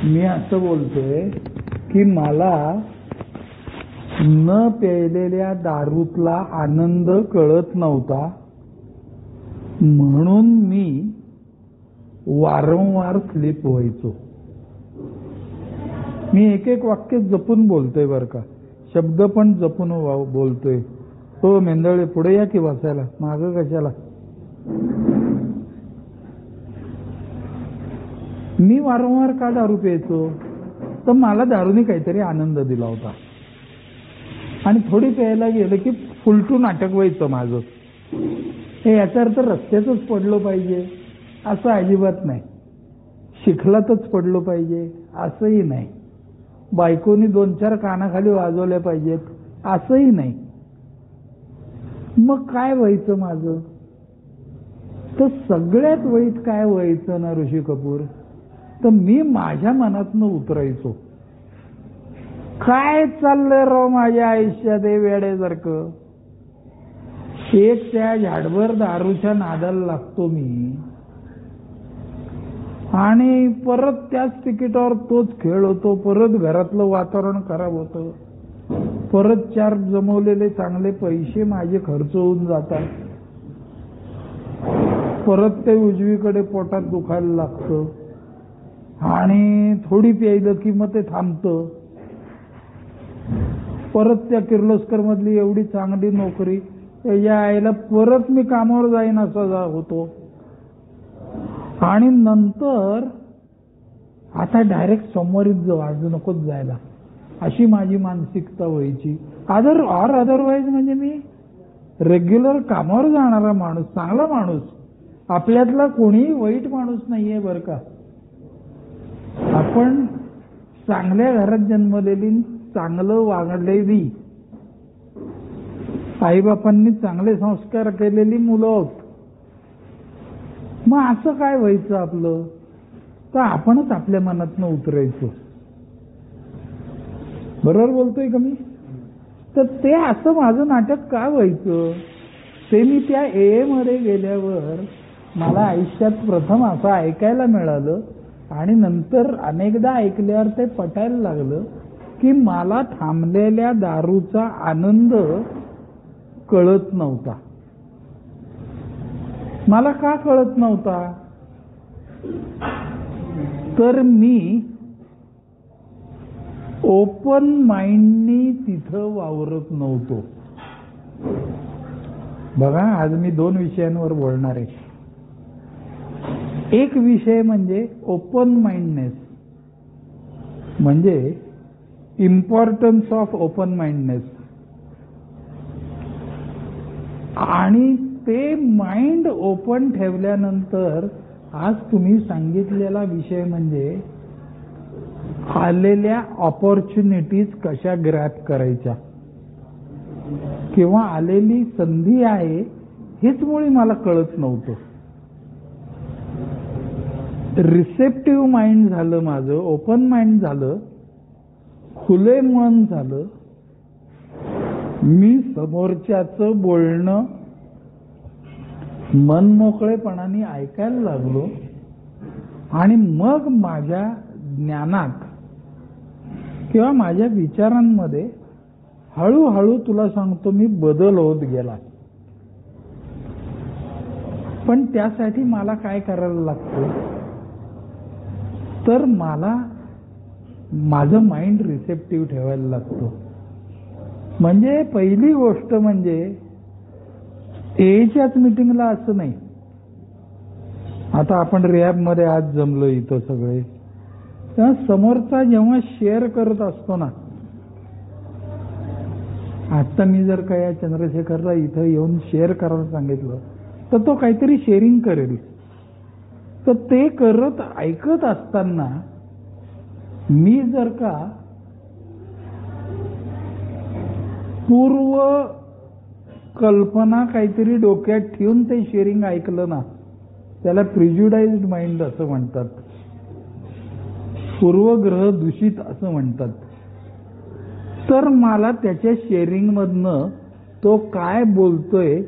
मी असं बोलतोय की मला न प्यायलेल्या दारूतला आनंद कळत नव्हता, म्हणून मी वारंवार स्लिप व्हायचो. मी एक एक वाक्य जपून बोलतोय बर का, शब्द पण जपून बोलतोय. हो मेंदळे, पुढे या की बसायला, माग कशाला. मी वारंवार का दारू प्यायचो, तर मला दारूने काहीतरी आनंद दिला होता. आणि थोडी प्यायला गेलं की फुलटून नाटक व्हायचं माझं. हे याचा अर्थ रस्त्यातच पडलो पाहिजे असं अजिबात नाही, शिखलातच पडलो पाहिजे असंही नाही, बायकोनी 2-4 कानाखाली वाजवल्या पाहिजेत असंही नाही. मग काय व्हायचं माझं, तर सगळ्यात वाईट काय व्हायचं ना ऋषी कपूर, तर मी माझ्या मनातनं उतरायचो. काय चाललंय राव माझ्या आयुष्यात हे वेड्यासारखं. एक त्या झाडभर दारूच्या नादाला लागतो मी, आणि परत त्याच तिकिटावर तोच खेळ होतो. परत घरातलं वातावरण खराब होतं, परत 4 जमवलेले चांगले पैसे माझे खर्च होऊन जातात, परत ते उजवीकडे पोटात दुखायला लागतं, आणि थोडी प्यायलं की मग ते थांबतं. परत त्या किर्लोस्कर मधली एवढी चांगली नोकरी, या आईला परत मी कामावर जाईन असा होतो. आणि नंतर आता डायरेक्ट सोमवारीच जाऊ, आज नकोच जायला, अशी माझी मानसिकता व्हायची. अदरवाईज म्हणजे मी रेग्युलर कामावर जाणारा माणूस, चांगला माणूस, आपल्यातला कोणीही वाईट माणूस नाहीये बर का. आपण चांगल्या घरात जन्मलेली, चांगलं वागलेली, आईबापांनी चांगले संस्कार केलेली मुलं आहोत. मग असं काय व्हायचं आपलं, तर आपणच आपल्या मनातनं उतरायचो. बरोबर बोलतोय का मी. तर ते असं माझं नाटक का व्हायचं, ते मी त्या AA मध्ये गेल्यावर मला आयुष्यात प्रथम असं ऐकायला मिळालं, आणि नंतर अनेकदा ऐकल्यावर ते पटायला लागलं की मला थांबलेल्या दारूचा आनंद कळत नव्हता. मला का कळत नव्हता, तर मी ओपन माइंडनी तिथं वावरत नव्हतो. बघा, आज मी 2 विषयांवर बोलणार आहे. एक विषय म्हणजे ओपन माइंडनेस, म्हणजे इम्पॉर्टन्स ऑफ ओपन माइंडनेस. आणि ते माइंड ओपन ठेवल्यानंतर आज तुम्ही सांगितलेला विषय म्हणजे आलेल्या ऑपॉर्च्युनिटीज कशा ग्रॅब करायच्या, किंवा आलेली संधी आहे हेच मुळी मला कळत नव्हतं. रिसेप्टिव्ह माइंड झालं माझं, ओपन माइंड झालं, खुले मन झालं. मी समोरच्याचं बोलणं मनमोकळेपणाने ऐकायला लागलो, आणि मग माझ्या ज्ञानात किंवा माझ्या विचारांमध्ये हळूहळू तुला सांगतो मी बदल होत गेला. पण त्यासाठी मला काय करायला लागतं, तर मला माझं माइंड रिसेप्टिव्ह ठेवायला लागतो. म्हणजे पहिली गोष्ट म्हणजे एच्याच मीटिंगला असं नाही. आता आपण रिहॅबमध्ये आज जमलो इथं सगळे, तेव्हा समोरचा जेव्हा शेअर करत असतो ना, आता मी जर का या चंद्रशेखरला इथं येऊन शेअर करायला सांगितलं तर तो काहीतरी शेअरिंग करेल. तर ते करत ऐकत असताना मी जर का पूर्व कल्पना काहीतरी डोक्यात ठेवून ते शेअरिंग ऐकलं ना, त्याला प्रिज्युडाइज्ड माइंड असं म्हणतात, पूर्वग्रह दूषित असं म्हणतात. तर मला त्याच्या शेअरिंग मधनं तो काय बोलतोय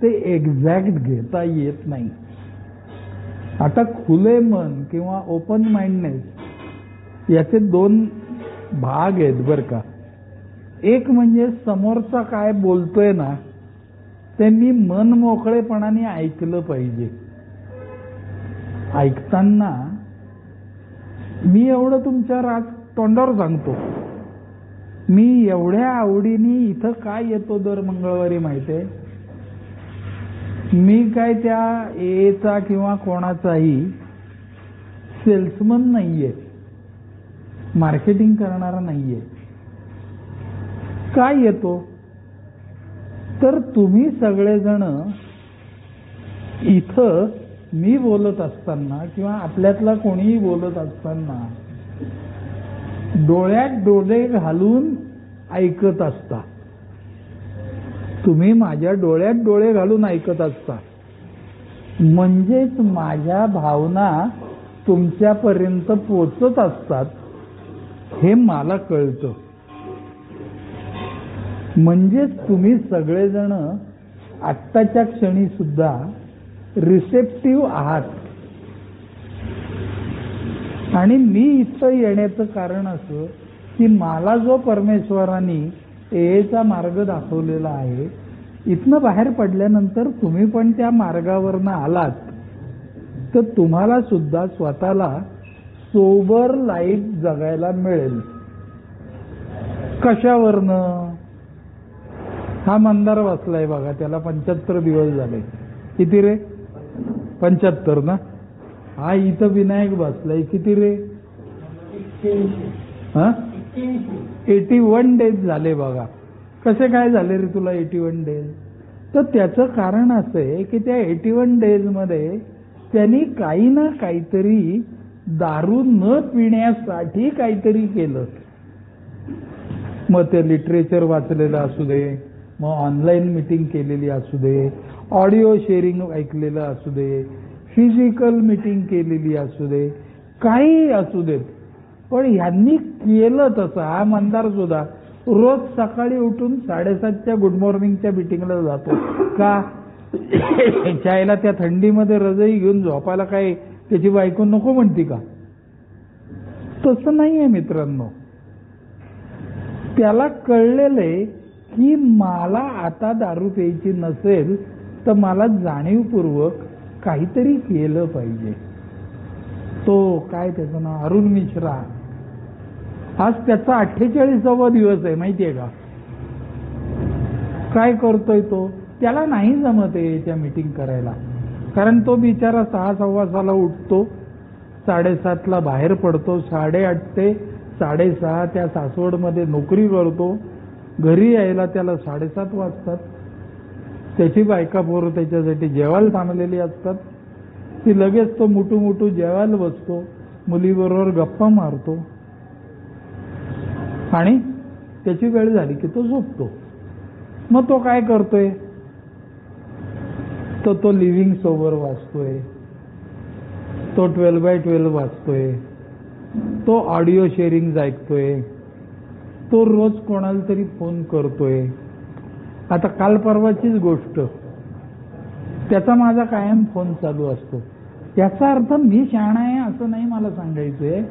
ते एक्झॅक्ट घेता येत नाही. आता खुले मन किंवा ओपन माइंडनेस याचे दोन भाग आहेत बर का. एक म्हणजे समोरचा काय बोलतोय ना ते मी मन मोकळेपणाने ऐकलं पाहिजे. ऐकताना मी एवढं तुमच्यावर आज तोंडावर सांगतो, मी एवढ्या आवडीने इथं काय येतो दर मंगळवारी माहितीये. मी काय त्या एचा किंवा कोणाचाही सेल्समन नाहीये, मार्केटिंग करणारा नाहीये. काय येतो तर तुम्ही सगळेजण इथं मी बोलत असताना किंवा आपल्यातला कोणीही बोलत असताना डोळ्यात डोळे घालून ऐकत असता. तुम्ही माझ्या डोळ्यात डोळे घालून ऐकत असता, म्हणजेच माझ्या भावना तुमच्यापर्यंत पोचत असतात हे मला कळतं. म्हणजेच तुम्ही सगळेजण आत्ताच्या क्षणी सुद्धा रिसेप्टिव्ह आहात. आणि मी इथं येण्याचं कारण असं की मला जो परमेश्वराने एचा मार्ग दाखवलेला आहे, इथनं बाहेर पडल्यानंतर तुम्ही पण त्या मार्गावरनं आलात तर तुम्हाला सुद्धा स्वतःला सोबर लाईफ जगायला मिळेल. कशावरनं? हा मंदार वाचलाय बघा, त्याला 75 दिवस झाले. किती रे? 75 ना. हा इथं विनायक बसलाय, किती रे? 81 डेज झाले बघा. कसे काय झाले रे तुला 81 डेज? तर त्याचं कारण असं आहे की त्या 81 डेज मध्ये त्यांनी काही ना काहीतरी दारू न पिण्यासाठी काहीतरी केलं. मग ते लिटरेचर वाचलेलं असू दे, मग ऑनलाईन मीटिंग केलेली असू दे, ऑडिओ शेअरिंग ऐकलेलं असू दे, फिजिकल मीटिंग केलेली असू दे, काही असू देत, पण ह्यांनी केलं तसं. हा मंदार सुद्धा रोज सकाळी उठून 7:30च्या गुड मॉर्निंगच्या मीटिंगला जातो. का? चायला त्या थंडीमध्ये रजई घेऊन झोपायला काय त्याची बायको नको म्हणती का? तसं नाहीये मित्रांनो. त्याला कळलेलंय की मला आता दारू प्यायची नसेल तर मला जाणीवपूर्वक काहीतरी केलं पाहिजे. तो काय त्याचं नाव, अरुण मिश्रा, आज त्याचा 48वा दिवस आहे माहितीये का? काय करतोय तो? त्याला नाही जमत आहे त्या मीटिंग करायला, कारण तो बिचारा 6:15 उठतो, 7:30ला बाहेर पडतो, 8:30 ते 6:30 त्या सासवडमध्ये नोकरी करतो. घरी यायला त्याला 7:30 वाजतात. त्याची बायका पोरं त्याच्यासाठी जेवायला थांबलेली असतात. ती लगेच तो मुटू जेवायला बसतो, मुलीबरोबर गप्पा मारतो आणि त्याची वेळ झाली की तो झोपतो. मग तो काय करतोय? तो लिव्हिंग सोबर वाचतोय, तो 12x12 वाचतोय, तो ऑडिओ शेअरिंग ऐकतोय, तो रोज कोणाला तरी फोन करतोय. आता काल परवाचीच गोष्ट, त्याचा माझा कायम फोन चालू असतो. याचा अर्थ मी शहाणा आहे असं नाही मला सांगायचंय.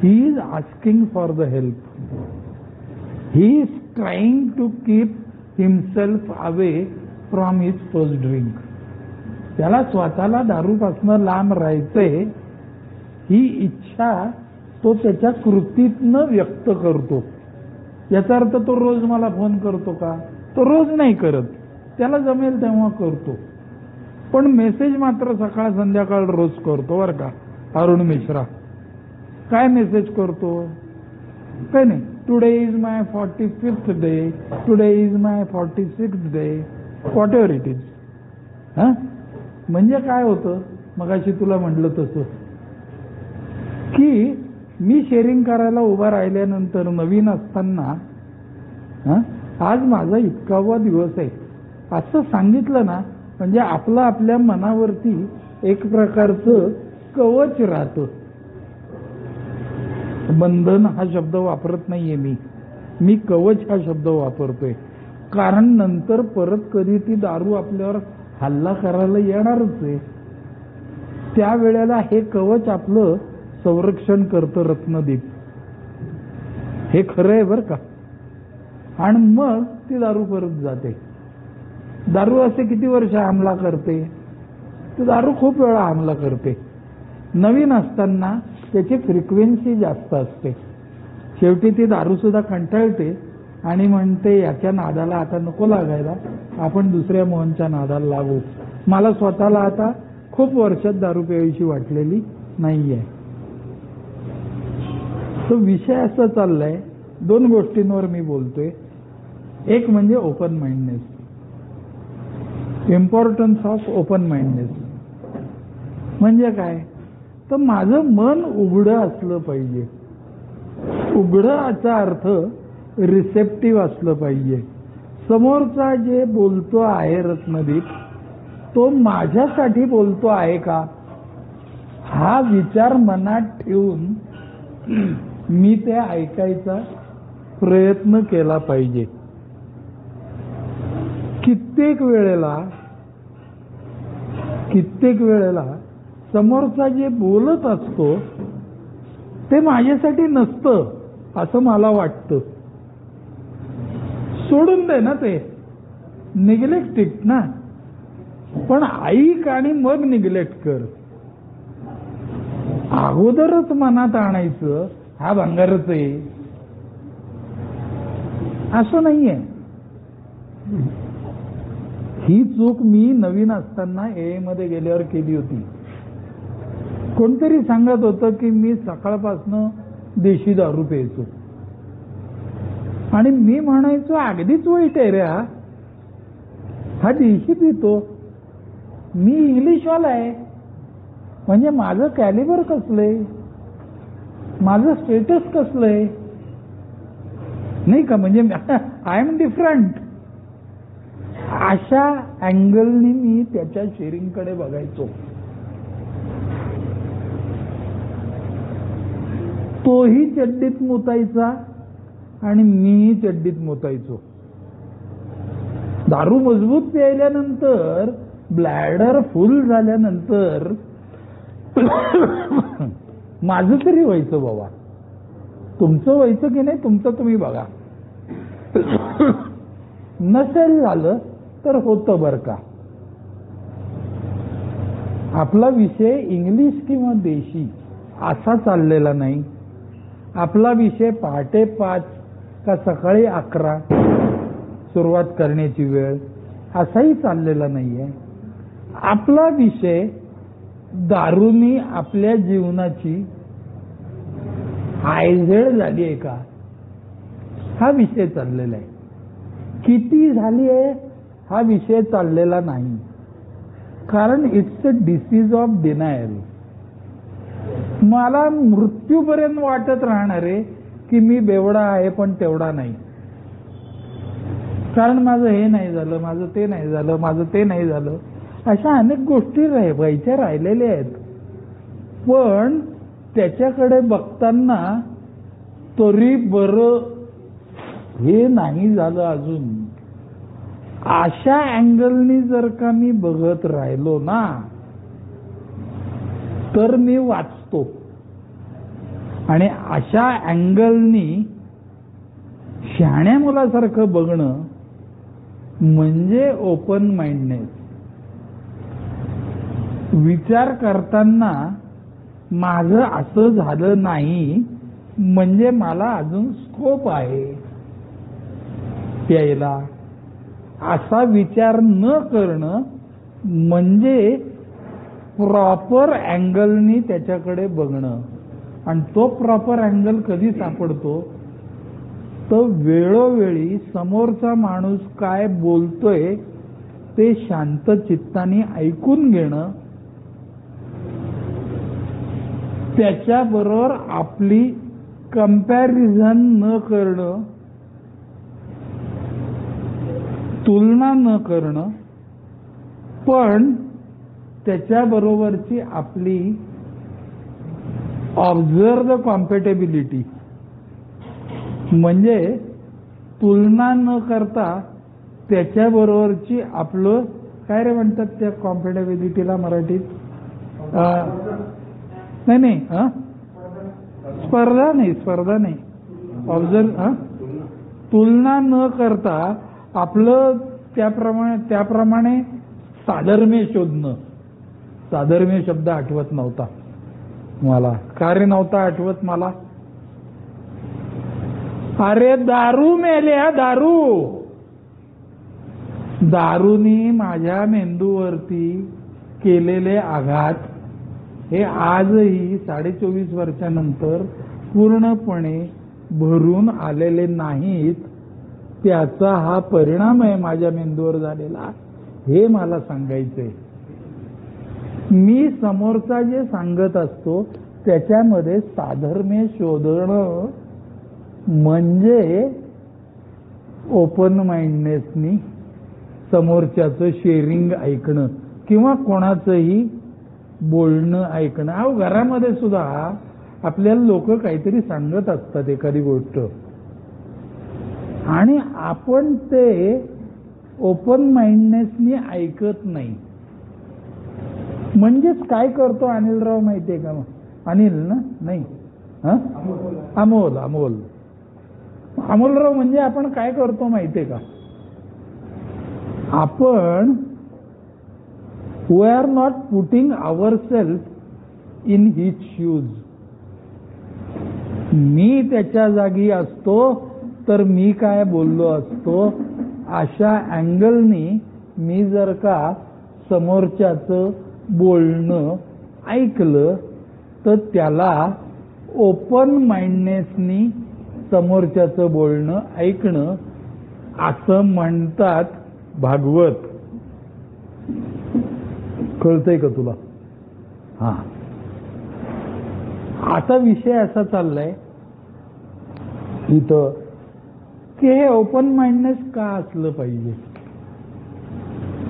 He is asking for the help. He is trying to keep himself away from his first drink. त्याला स्वतःला दारूपासून लांब राहायचंय ही इच्छा तो त्याच्या कृतीतनं व्यक्त करतो. याचा अर्थ तो रोज मला फोन करतो का? तो रोज नाही करत, त्याला जमेल तेव्हा करतो. पण मेसेज मात्र सकाळ संध्याकाळ रोज करतो बरं का. अरुण मिश्रा काय मेसेज करतो? काय नाही, today is my 45th day, today is my 46th day, what ever it is. म्हणजे काय होतं, मगाशी तुला म्हटलं तसं की मी शेअरिंग करायला उभा राहिल्यानंतर नवीन असताना आज माझा 21वा दिवस आहे असं सांगितलं ना, म्हणजे आपलं आपल्या मनावरती एक प्रकारचं कवच राहतं. बंधन हा शब्द वापरत नाहीये मी कवच हा शब्द वापरतोय, कारण नंतर परत कधी ती दारू आपल्यावर हल्ला करायला येणारच आहे. त्यावेळेला हे कवच आपलं संरक्षण करतं रत्नदीप. हे खरं आहे बरं का. आणि मग ती दारू परत जाते. दारू असे किती वर्ष हमला करते? ती दारू खूप वेळा हमला करते. नवीन असताना त्याची फ्रिक्वेन्सी जास्त असते. शेवटी ती दारू सुद्धा कंटाळते आणि म्हणते याच्या नादाला आता नको लागायला, आपण दुसऱ्या मोहनच्या नादाला लागू. मला स्वतःला आता खूप वर्षात दारू प्यायची वाटलेली नाहीये. तो विषय असा चाललाय, दोन गोष्टींवर मी बोलतोय. एक म्हणजे open mindness, importance of open mindness. म्हणजे काय? तर माझं मन उघडं असलं पाहिजे. उघडं याचा अर्थ रिसेप्टिव्ह असलं पाहिजे. समोरचा जे बोलतो आहे रत्नदीप, तो माझ्यासाठी बोलतो आहे का, हा विचार मनात ठेवून मी ते ऐकायचा प्रयत्न केला पाहिजे. कित्येक वेळेला समोरचा जे बोलत असतो ते माझ्यासाठी नसतं असं मला वाटतं. सोडून दे ना, ते निग्लेक्ट इट ना. पण ऐक आणि मग निग्लेक्ट कर. अगोदरच मनात आणायचं हा भंगारच आहे असं नाहीये. ही चूक मी नवीन असताना AA मध्ये गेल्यावर केली होती. कोणतरी सांगत होतं की मी सकाळपासनं देशी दारू प्यायचो आणि मी म्हणायचो अगदीच वाईट आहे रे, हा देशी पितो. मी इंग्लिशवाला आहे, म्हणजे माझं कॅलिबर कसलंय, माझं स्टेटस कसलंय नाही का, म्हणजे आय एम डिफरंट. अशा अँगलनी मी त्याच्या शेअरिंगकडे बघायचो. तोही चड्डीत मुतायचा आणि मीही चड्डीत मुतायचो. दारू मजबूत प्यायल्यानंतर, ब्लॅडर फुल झाल्यानंतर माझं तरी व्हायचं बाबा. तुमचं व्हायचं की नाही तुमचं तुम्ही बघा. नसेल झालं तर होतं बरं का. आपला विषय इंग्लिश किंवा देशी असा चाललेला नाही. आपला विषय पहाटे 5 का सकाळी 11 सुरुवात करण्याची वेळ असाही चाललेला नाहीये. आपला विषय दारूनी आपल्या जीवनाची हायझेड झाली आहे का, हा विषय चाललेला आहे. किती झाली आहे हा विषय चाललेला नाही. कारण it's a disease of denial. मला मृत्यूपर्यंत वाटत राहणार आहे की मी बेवडा आहे पण तेवढा नाही. कारण माझं हे नाही झालं, माझं ते नाही झालं, माझं ते नाही झालं, अशा अनेक गोष्टी व्हायच्या राहिलेल्या आहेत. पण त्याच्याकडे बघताना तरी बरं हे नाही झालं अजून, अशा अँगलनी जर का मी बघत राहिलो ना तर मी वाचतो. आणि अशा अँगलनी शहाण्या मुलासारखं बघणं म्हणजे ओपन माइंडनेस. विचार करताना माझं असं झालं नाही म्हणजे मला अजून स्कोप आहे प्यायला, असा विचार न करणं म्हणजे प्रॉपर अँगलनी त्याच्याकडे बघणं. आणि तो प्रॉपर अँगल कधी सापडतो तर वेळोवेळी समोरचा माणूस काय बोलतोय ते शांत चित्ताने ऐकून घेणं, त्याच्याबरोबर आपली कंपॅरिझन न करणं, तुलना न करणं, पण त्याच्याबरोबरची आपली ऑब्झर्व कॉम्पॅटेबिलिटी, म्हणजे तुलना न करता त्याच्याबरोबरची आपलं काय रे म्हणतात त्या कॉम्पॅटेबिलिटीला मराठीत, नाही स्पर्धा नाही ऑब्झर्व, तुलना न करता आपलं त्याप्रमाणे साधर्म्य शोधणं. साधर्म्य शब्द आठवत नव्हता मला. का रे नव्हता आठवत मला? अरे दारू मेल्या, दारूनी माझ्या मेंदूवरती केलेले आघात हे आजही 24.5 वर्षानंतर पूर्णपणे भरून आलेले नाहीत. त्याचा हा परिणाम आहे माझ्या मेंदूवर झालेला, हे मला सांगायचंय. मी समोरचा जे सांगत असतो त्याच्यामध्ये साधर्म्य शोधणं म्हणजे ओपन माइंडनेसनी समोरच्याचं शेअरिंग ऐकणं किंवा कोणाचंही बोलणं ऐकणं. अहो, घरामध्ये सुद्धा आपल्याला लोक काहीतरी सांगत असतात एखादी गोष्ट, आणि आपण ते ओपन माइंडनेसनी ऐकत नाही. म्हणजेच काय करतो अनिलराव माहितीये का? अनिल ना, नाही अमोलराव म्हणजे आपण काय करतो माहितीये का? आपण we are not putting our self in his shoes. मी त्याच्या जागी असतो तर मी काय बोललो असतो, अशा अँगलनी मी जर का समोरच्याचं बोलणं ऐकलं तर त्याला ओपन माइंडनेसनी समोरच्याचं बोलणं ऐकणं असं म्हणतात. भागवत कळतंय का तुला? हा, आता विषय असा चाललाय इथं की हे ओपन माइंडनेस का असलं पाहिजे.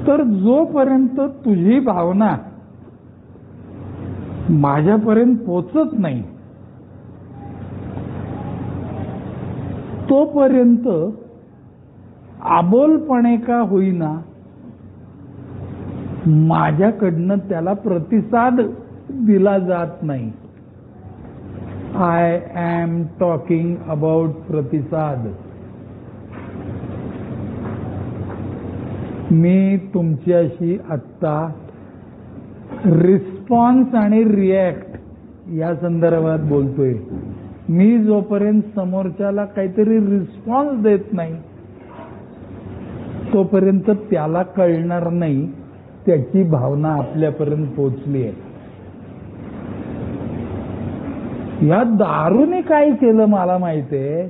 तर जोपर्यंत तुझी भावना माझ्यापर्यंत पोचत नाही तोपर्यंत आबोलपणे का होईना माझ्याकडनं त्याला प्रतिसाद दिला जात नाही. आय एम टॉकिंग अबाउट प्रतिसाद. मी तुमच्याशी आत्ता रिस्पॉन्स आणि रिॲक्ट या संदर्भात बोलतोय. मी जोपर्यंत समोरच्याला काहीतरी रिस्पॉन्स देत नाही तोपर्यंत त्याला कळणार नाही त्याची भावना आपल्यापर्यंत पोचली आहे. या दारूने काय केलं मला माहितीये,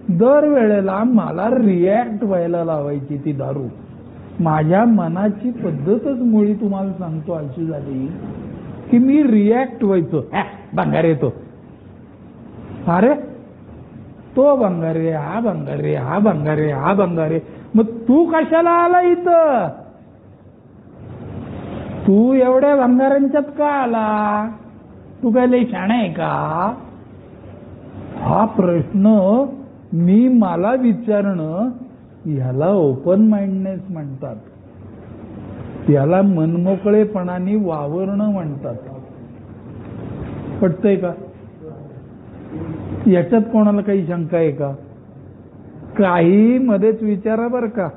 दरवेळेला मला रिॲक्ट व्हायला लावायची ती दारू. माझ्या मनाची पद्धतच मुळी तुम्हाला सांगतो अशी झाली की मी रिॲक्ट व्हायचो. भंगारे तो, अरे तो भंगारे, हा भंगारे, हा भंगारे, हा भंगारे. मग तू कशाला आला इथं? तू एवढ्या भंगारांच्यात का आला? तू काय लई शाणा आहे का? हा प्रश्न मी मला विचारणं ह्याला ओपन माइंडनेस म्हणतात. त्याला मनमोकळेपणाने वावरणं म्हणतात. पटतंय का? याच्यात कोणाला काही शंका आहे का? काही मध्येच विचारा बर का.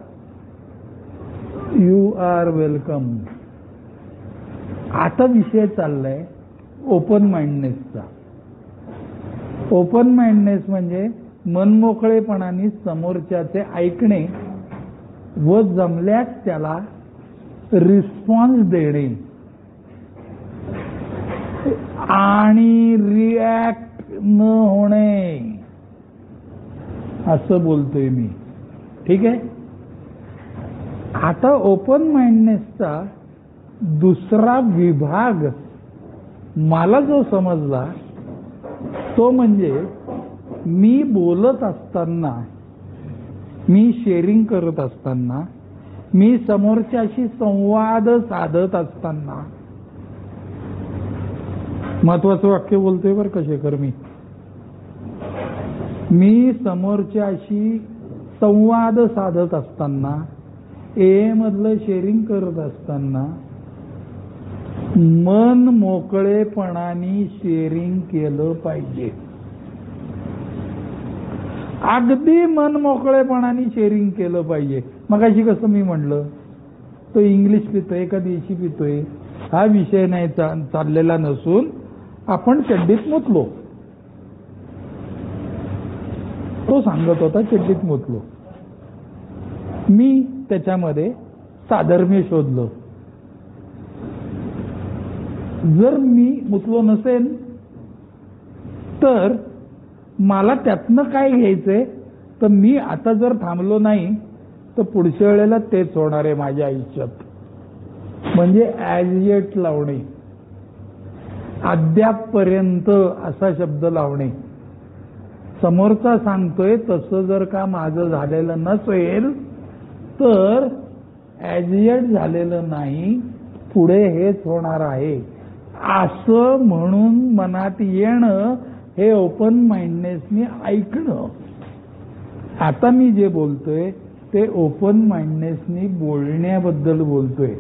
You are welcome. आता विषय चाललाय ओपन माइंडनेसचा. ओपन माइंडनेस म्हणजे मनमोकळेपणाने समोरच्याचे ऐकणे व जमल्यास त्याला रिस्पॉन्स देणे आणि रिॲक्ट न होणे, असं बोलतोय मी. ठीक आहे. आता ओपन माइंडनेसचा दुसरा विभाग मला जो समजला तो म्हणजे मी बोलत असताना, मी शेअरिंग करत असताना, मी समोरच्याशी संवाद साधत असताना, महत्वाचं वाक्य बोलतोय बरं का शेखर, मी समोरच्याशी संवाद साधत असताना, ए मधलं शेअरिंग करत असताना मन मोकळेपणाने शेअरिंग केलं पाहिजे. अगदी मनमोकळेपणाने शेअरिंग केलं पाहिजे. मगाशी कसं मी म्हणलं, तो इंग्लिश पितोय का देशी पितोय हा विषय नाही चाललेला नसून आपण चड्डीत मुतलो. तो सांगत होता चड्डीत मुतलो. मी त्याच्यामध्ये साधर्म्य शोधलं. जर मी मुतलो नसेल तर मला त्यातनं काय घ्यायचंय, तर मी आता जर थांबलो नाही तर पुढच्या वेळेला तेच होणार आहे माझ्या आयुष्यात. म्हणजे ॲज येट लावणे, अद्यापपर्यंत असा शब्द लावणे. समोरचा सांगतोय तसं जर का माझं झालेलं नसेल तर ॲज येट झालेलं नाही, पुढे हेच होणार आहे असं म्हणून मनात येणं हे ओपन माइंडनेसनी ऐकणं. आता मी जे बोलतोय ते ओपन माइंडनेसनी बोलण्याबद्दल बोलतोय.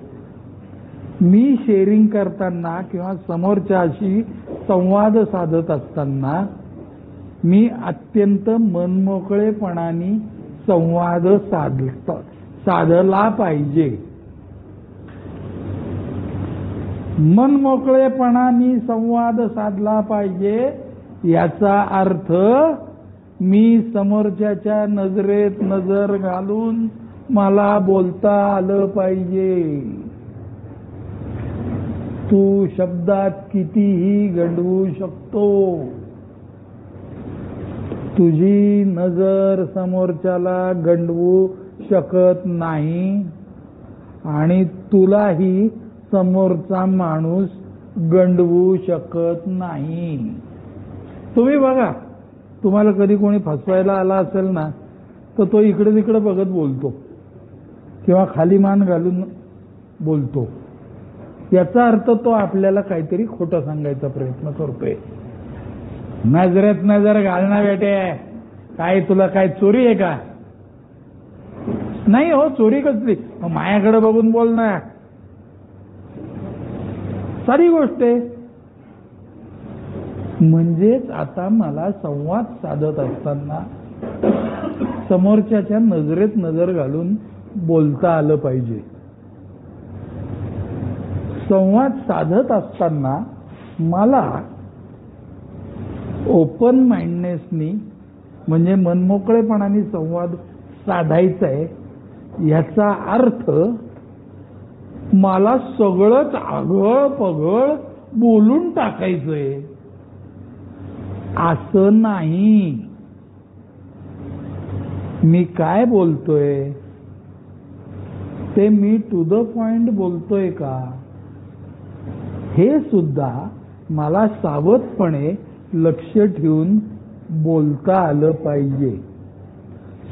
मी शेअरिंग करताना किंवा समोरच्याशी संवाद साधत असताना मी अत्यंत मनमोकळेपणाने संवाद साधला पाहिजे. मनमोकळेपणाने संवाद साधला पाहिजे याचा अर्थ मी समोरच्याच्या नजरेत नजर घालून मला बोलता आलं पाहिजे. तू शब्दात कितीही गंडवू शकतो, तुझी नजर समोरच्याला गंडवू शकत नाही आणि तुलाही समोरचा माणूस गंडवू शकत नाही. तुम्ही बघा, तुम्हाला कधी कोणी फसवायला आला असेल ना तर तो इकडे तिकडे बघत बोलतो किंवा खाली मान घालून बोलतो. याचा अर्थ तो आपल्याला काहीतरी खोटं सांगायचा प्रयत्न करतोय. नजरेत नजर घालणं बेटे, काय तुला काय चोरी आहे का? नाही हो, चोरी कसली, मायाकडे बघून बोल ना, सारी गोष्ट आहे. म्हणजेच आता मला संवाद साधत असताना समोरच्याच्या नजरेत नजर घालून बोलता आलं पाहिजे. संवाद साधत असताना मला ओपन माइंडनेसनी म्हणजे मनमोकळेपणाने संवाद साधायचा आहे. याचा अर्थ मला सगळंच आघळ पघळ बोलून टाकायचंय असं नाही. मी काय बोलतोय ते मी टू द पॉइंट बोलतोय का हे सुद्धा मला सावधपणे लक्ष ठेवून बोलता आलं पाहिजे.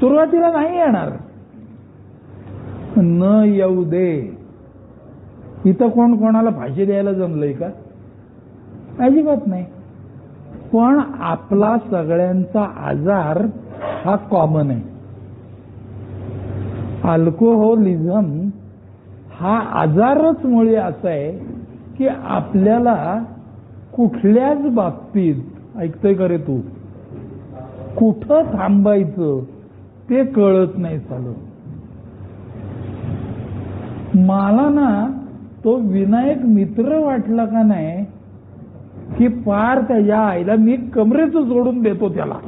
सुरुवातीला नाही येणार, न येऊ दे. इथं कोण कोणाला फाशी द्यायला जमलंय का? अजिबात नाही. पण आपला सगळ्यांचा आजार हा कॉमन आहे. अल्कोहोलिझम हा आजारच मुळे असा आहे की आपल्याला कुठल्याच बाबतीत, ऐकतोय का रे तू, कुठं थांबायचं ते कळत नाही चालू. मला ना तो विनायक मित्र वाटला का नाही की पार त्याच्या आईला मी कमरेचं जोडून देतो त्याला,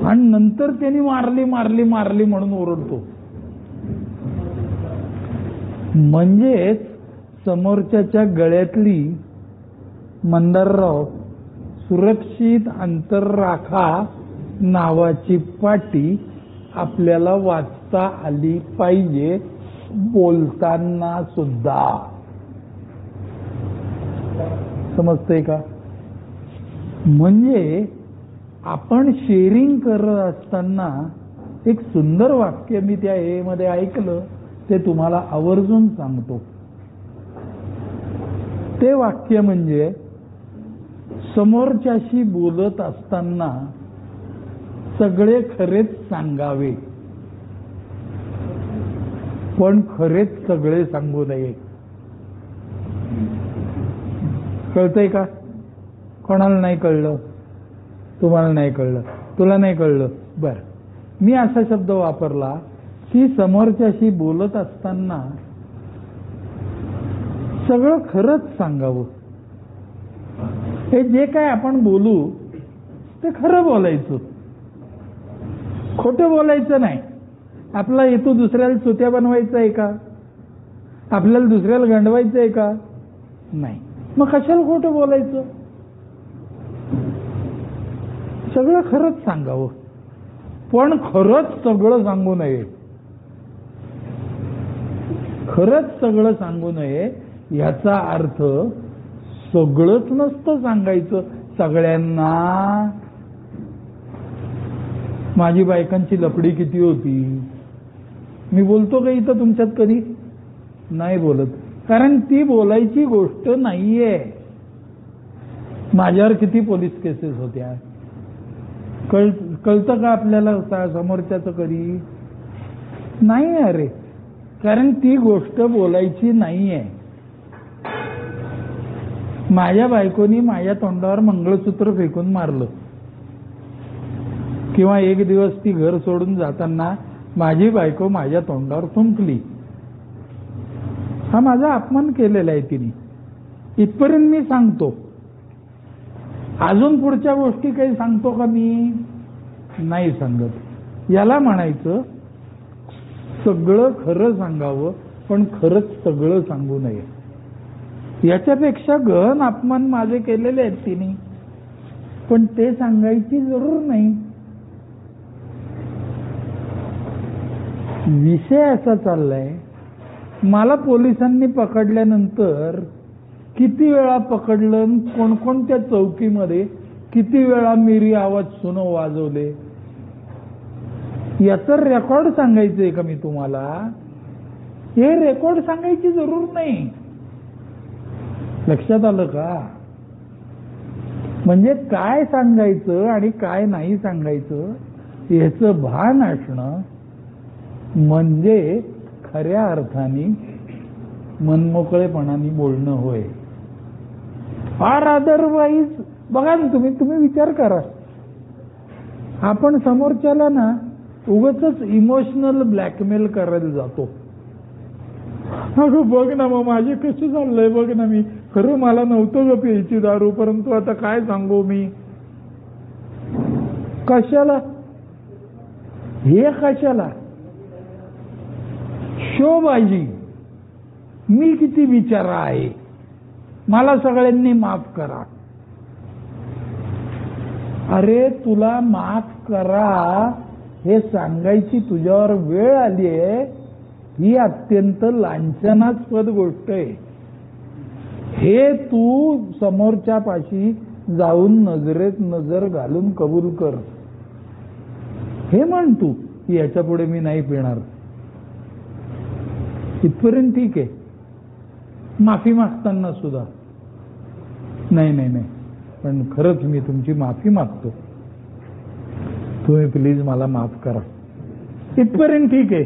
आणि नंतर त्यांनी मारली मारली मारली म्हणून ओरडतो. म्हणजेच समोरच्याच्या गळ्यातली मंदारराव सुरक्षित अंतर राखा नावाची पाटी आपल्याला वाचता आली पाहिजे बोलताना सुद्धा. समजतंय का? म्हणजे आपण शेअरिंग करत असताना एक सुंदर वाक्य मी त्या हे मध्ये ऐकलं, ते तुम्हाला आवर्जून सांगतो. ते वाक्य म्हणजे, समोरच्याशी बोलत असताना सगळे खरेच सांगावे पण खरेच सगळे सांगू नये. कळतंय का? कोणाला नाही कळलं तुम्हाला नाही कळलं, तुला नाही कळलं, बर. मी असा शब्द वापरला की समोरच्याशी बोलत असताना सगळं खरंच सांगावं. हे जे काय आपण बोलू ते खरं बोलायचं, खोटं बोलायचं नाही. आपला हेतू दुसऱ्याला चुत्या बनवायचा आहे का? आपल्याला दुसऱ्याला गंडवायचं आहे का? नाही. मग कशाला खोटं बोलायचं? सगळं खरंच सांगावं, पण खरंच सगळं सांगू नये. खरंच सगळं सांगू नये याचा अर्थ सगळंच नसतं सांगायचं सगळ्यांना. माझी बायकांची लफडी किती होती मी बोलतो का इथं तुमच्यात? कधी नाही बोलत, कारण ती बोलायची गोष्ट नाहीये. माझ्यावर किती पोलीस केसेस होत्या कळतं का आपल्याला समोरच्याचं? कधी नाही. अरे कारण ती गोष्ट बोलायची नाहीये. माझ्या बायकोनी माझ्या तोंडावर मंगळसूत्र फेकून मारलं, किंवा एक दिवस ती घर सोडून जाताना माझी बायको माझ्या तोंडावर थुंकली. हा माझा अपमान केलेला आहे तिने. इथपर्यंत मी सांगतो. अजून पुढच्या गोष्टी काही सांगतो का मी? नाही सांगत. याला म्हणायचं सगळं खरं सांगावं, पण खरंच सगळं सांगू नये. याच्यापेक्षा गहन अपमान माझे केलेले आहेत तिने, पण ते सांगायची जरूर नाही. विषय असा चाललाय, मला पोलिसांनी पकडल्यानंतर किती वेळा पकडलं, कोणकोणत्या चौकीमध्ये किती वेळा मिरी आवाज सुनो वाजवले, याचं रेकॉर्ड सांगायचंय का मी तुम्हाला? हे रेकॉर्ड सांगायची जरूर नाही. लक्षात आलं का? म्हणजे काय सांगायचं आणि काय नाही सांगायचं याचं भान असणं म्हणजे खऱ्या अर्थाने मनमोकळेपणाने बोलणं होय. फार अदरवाईज बघा ना, तुम्ही विचार करा. आपण समोरच्याला ना उगाचच इमोशनल ब्लॅकमेल करायला जातो. अगं बघ ना मग माझे कसं चाललंय बघ ना, मी खरं मला नव्हतं ग प्यायची दारू, परंतु आता काय सांगू मी. कशाला हे? कशाला शोबाजी? मी किती बिचारा आहे, मला सगळ्यांनी माफ करा. अरे तुला माफ करा हे सांगायची तुझ्यावर वेळ आली आहे, ही अत्यंत लांछनास्पद गोष्ट आहे. हे तू समोरच्या पाशी जाऊन नजरेत नजर घालून कबूल कर. हे म्हण तू की याच्या पुढे मी नाही पिणार. इथपर्यंत ठीक आहे. माफी मागताना सुद्धा नाही नाही नाही, पण खरंच मी तुमची माफी मागतो, तुम्ही प्लीज मला माफ करा. इथपर्यंत ठीक आहे.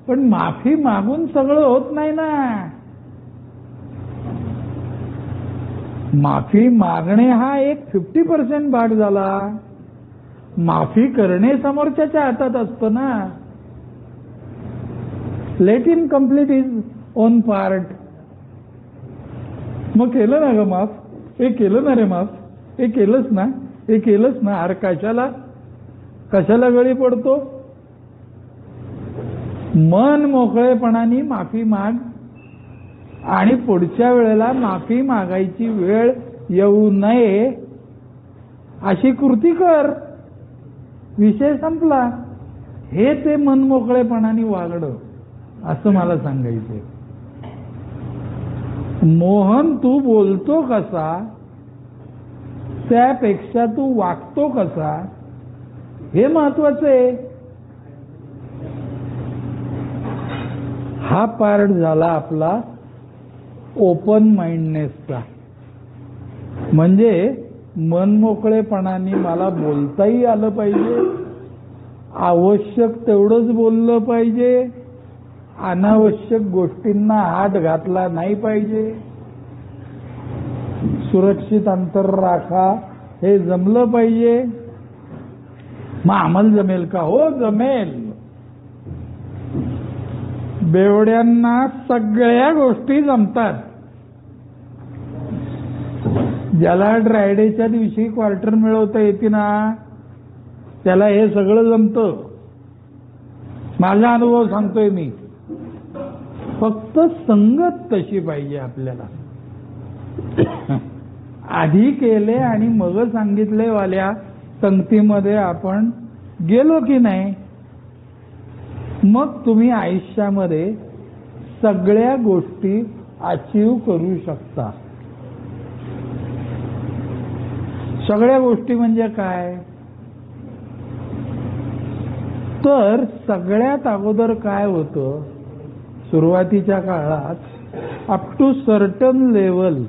पण माफी मागून सगळं होत नाही ना. माफी मागणे हा एक 50% भाग झाला. माफी करणे समोरच्याच्या हातात असतं ना. Let him complete his own part. मग केलं ना ग माफ, हे केलं ना रे माफ, हे केलंच ना, हे केलंच ना. अरे कशाला गळी पडतो? मन मोकळेपणाने माफी माग आणि पुढच्या वेळेला माफी मागायची वेळ येऊ नये अशी कृती कर. विषय संपला. हे ते मन मोकळेपणाने वागणं असं मला सांगायचंय. मोहन तू बोलतो कसा त्यापेक्षा तू वागतो कसा हे महत्वाचं आहे. हा पार्ट झाला आपला ओपन माइंडनेसचा. म्हणजे मनमोकळेपणाने मला बोलताही आलं पाहिजे, आवश्यक तेवढंच बोललं पाहिजे, अनावश्यक गोष्टींना हात घातला नाही पाहिजे, सुरक्षित अंतर राखा, हे जमलं पाहिजे. मग आम्हाला जमेल का? हो जमेल. बेवड्यांना सगळ्या गोष्टी जमतात. ज्याला ड्रायडेच्या दिवशी क्वार्टर मिळवता येते ना, त्याला हे सगळं जमतं. माझा अनुभव सांगतोय मी. फक्त संगत तशी पाहिजे आपल्याला. आधी केले आणि मग सांगितले वाल्या संगतीमध्ये आपण गेलो की नाही, मग तुम्ही आयुष्यामध्ये सगळ्या गोष्टी अचीव करू शकता. सगळ्या गोष्टी म्हणजे काय? तर सगळ्यात अगोदर काय होतं, सुरुवातीच्या काळात अप टू सर्टन लेवल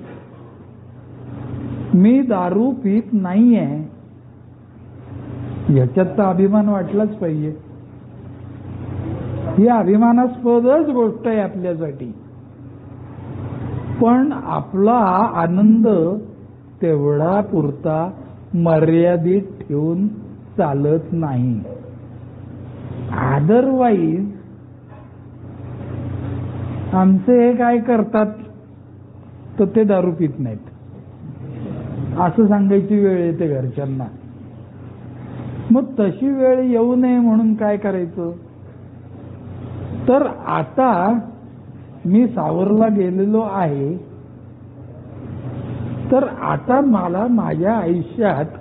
मी दारू पीत नाहीये, याच्यात तर अभिमान वाटलाच पाहिजे. ही अभिमानास्पदच गोष्ट आहे आपल्यासाठी. पण आपला आनंद तेवढा पुरता मर्यादित ठेवून चालत नाही. अदरवाईज आमचे हे काय करतात, तर ते दारू पीत नाहीत असं सांगायची वेळ येते घरच्यांना. मग तशी वेळ येऊ नये म्हणून काय करायचं, तर आता मी सावरला गेलेलो आहे, तर आता मला माझ्या आयुष्यात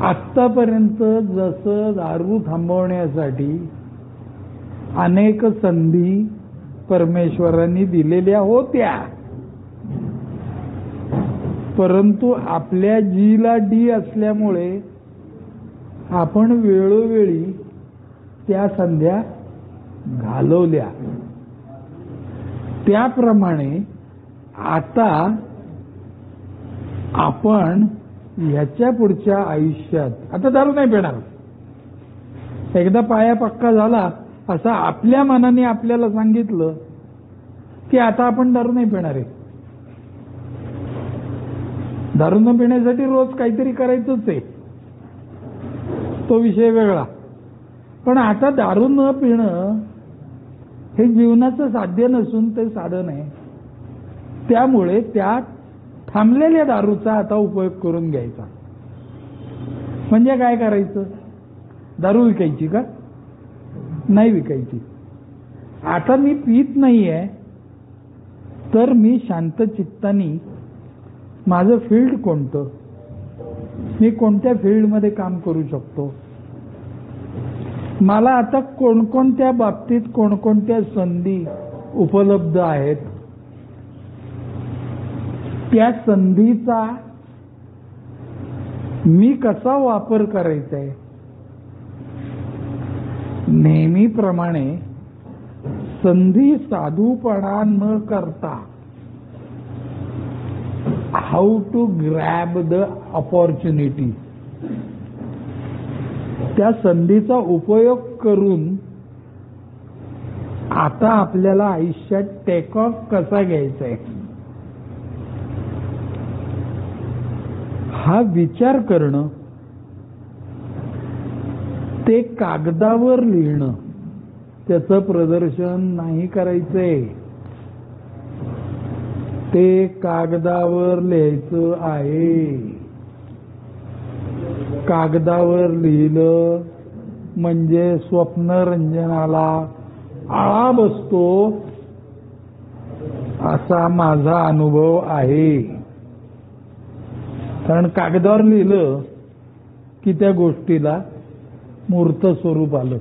आत्तापर्यंत जसं दारू थांबवण्यासाठी अनेक संधी परमेश्वरांनी दिलेल्या होत्या, परंतु आपल्या जीला डी असल्यामुळे आपण वेळोवेळी त्या संध्या घालवल्या. त्याप्रमाणे आता आपण ह्याच्या पुढच्या आयुष्यात आता दारू नाही पिणार. एकदा पाया पक्का झाला असं आपल्या मनाने आपल्याला सांगितलं की आता आपण दारू नाही पिणार आहे. दारू न पिण्यासाठी रोज काहीतरी करायचंच आहे, तो विषय वेगळा. पण आता दारू न पिणं हे जीवनाचं साध्य नसून ते साधन आहे. त्यामुळे त्या थांबलेल्या दारूचा आता उपयोग करून घ्यायचा. म्हणजे काय करायचं, दारू विकायची का? नाही विकायची. आता मी पीत नाहीये, तर मी शांत चित्तानी माझं फील्ड कोणतं, मी कोणत्या फील्डमध्ये काम करू शकतो, मला आता कोणकोणत्या बाबतीत कोणकोणत्या संधी उपलब्ध आहेत, त्या संधीचा मी कसा वापर करायचा आहे. नेहमीप्रमाणे संधी साधूपणा न करता how to grab the opportunity, त्या संधीचा उपयोग करून आता आपल्याला आयुष्यात टेक ऑफ कसा घ्यायचा आहे हा विचार करणं, ते कागदावर लिहिणं, त्याचं प्रदर्शन नाही करायचंय. ते कागदावर लिहायचं आहे. कागदावर लिहिलं म्हणजे स्वप्नरंजनाला आळा बसतो, असा माझा अनुभव आहे. कारण कागदावर लिहिलं की त्या गोष्टीला मूर्त स्वरूप आलं.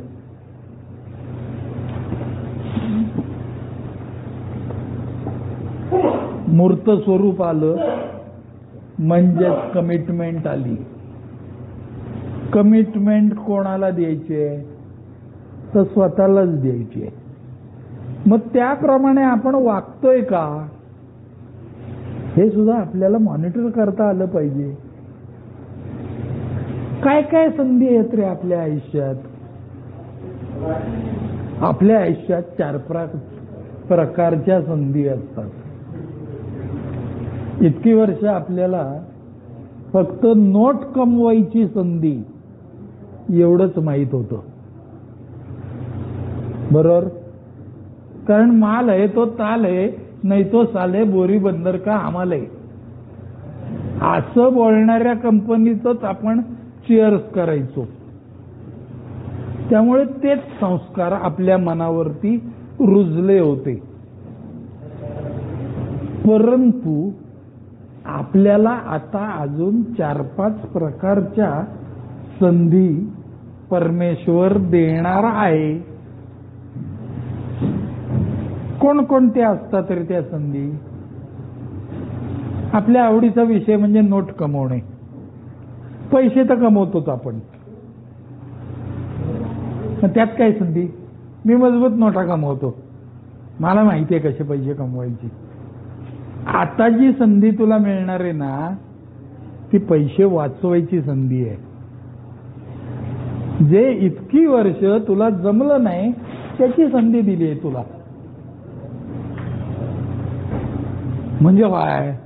मूर्त स्वरूप आलं म्हणजे कमिटमेंट आली. कमिटमेंट कोणाला द्यायची आहे, तर स्वतःलाच द्यायची आहे. मग त्याप्रमाणे आपण वागतोय का, हे सुद्धा आपल्याला मॉनिटर करता आलं पाहिजे. काय काय संधी आहेत रे आपल्या आयुष्यात. आपल्या आयुष्यात 4 प्रकारच्या संधी असतात. इतकी वर्ष आपल्याला फक्त नोट कमवायची संधी एवढंच माहीत होतं, बरोबर? कारण माल आहे तो ताल आहे, नाही तो साले बोरी बंदर का आम्हाला आहे, असं बोलणाऱ्या कंपनीचंच आपण चीअर्स करायचो. त्यामुळे तेच संस्कार आपल्या मनावरती रुजले होते. परंतु आपल्याला आता अजून 4-5 प्रकारच्या संधी परमेश्वर देणार आहे. कोणकोणत्या असतात रे त्या संधी? आपल्या आवडीचा विषय म्हणजे नोट कमवणे. पैसे तर कमवतोच आपण, मग त्यात काय संधी? मी मजबूत नोटा कमवतो, मला माहिती आहे कसे पैसे कमवायचे. आता जी संधी तुला मिळणार आहे ना, ती पैसे वाचवायची संधी आहे. जे इतकी वर्ष तुला जमलं नाही त्याची संधी दिली आहे तुला. म्हणजे काय?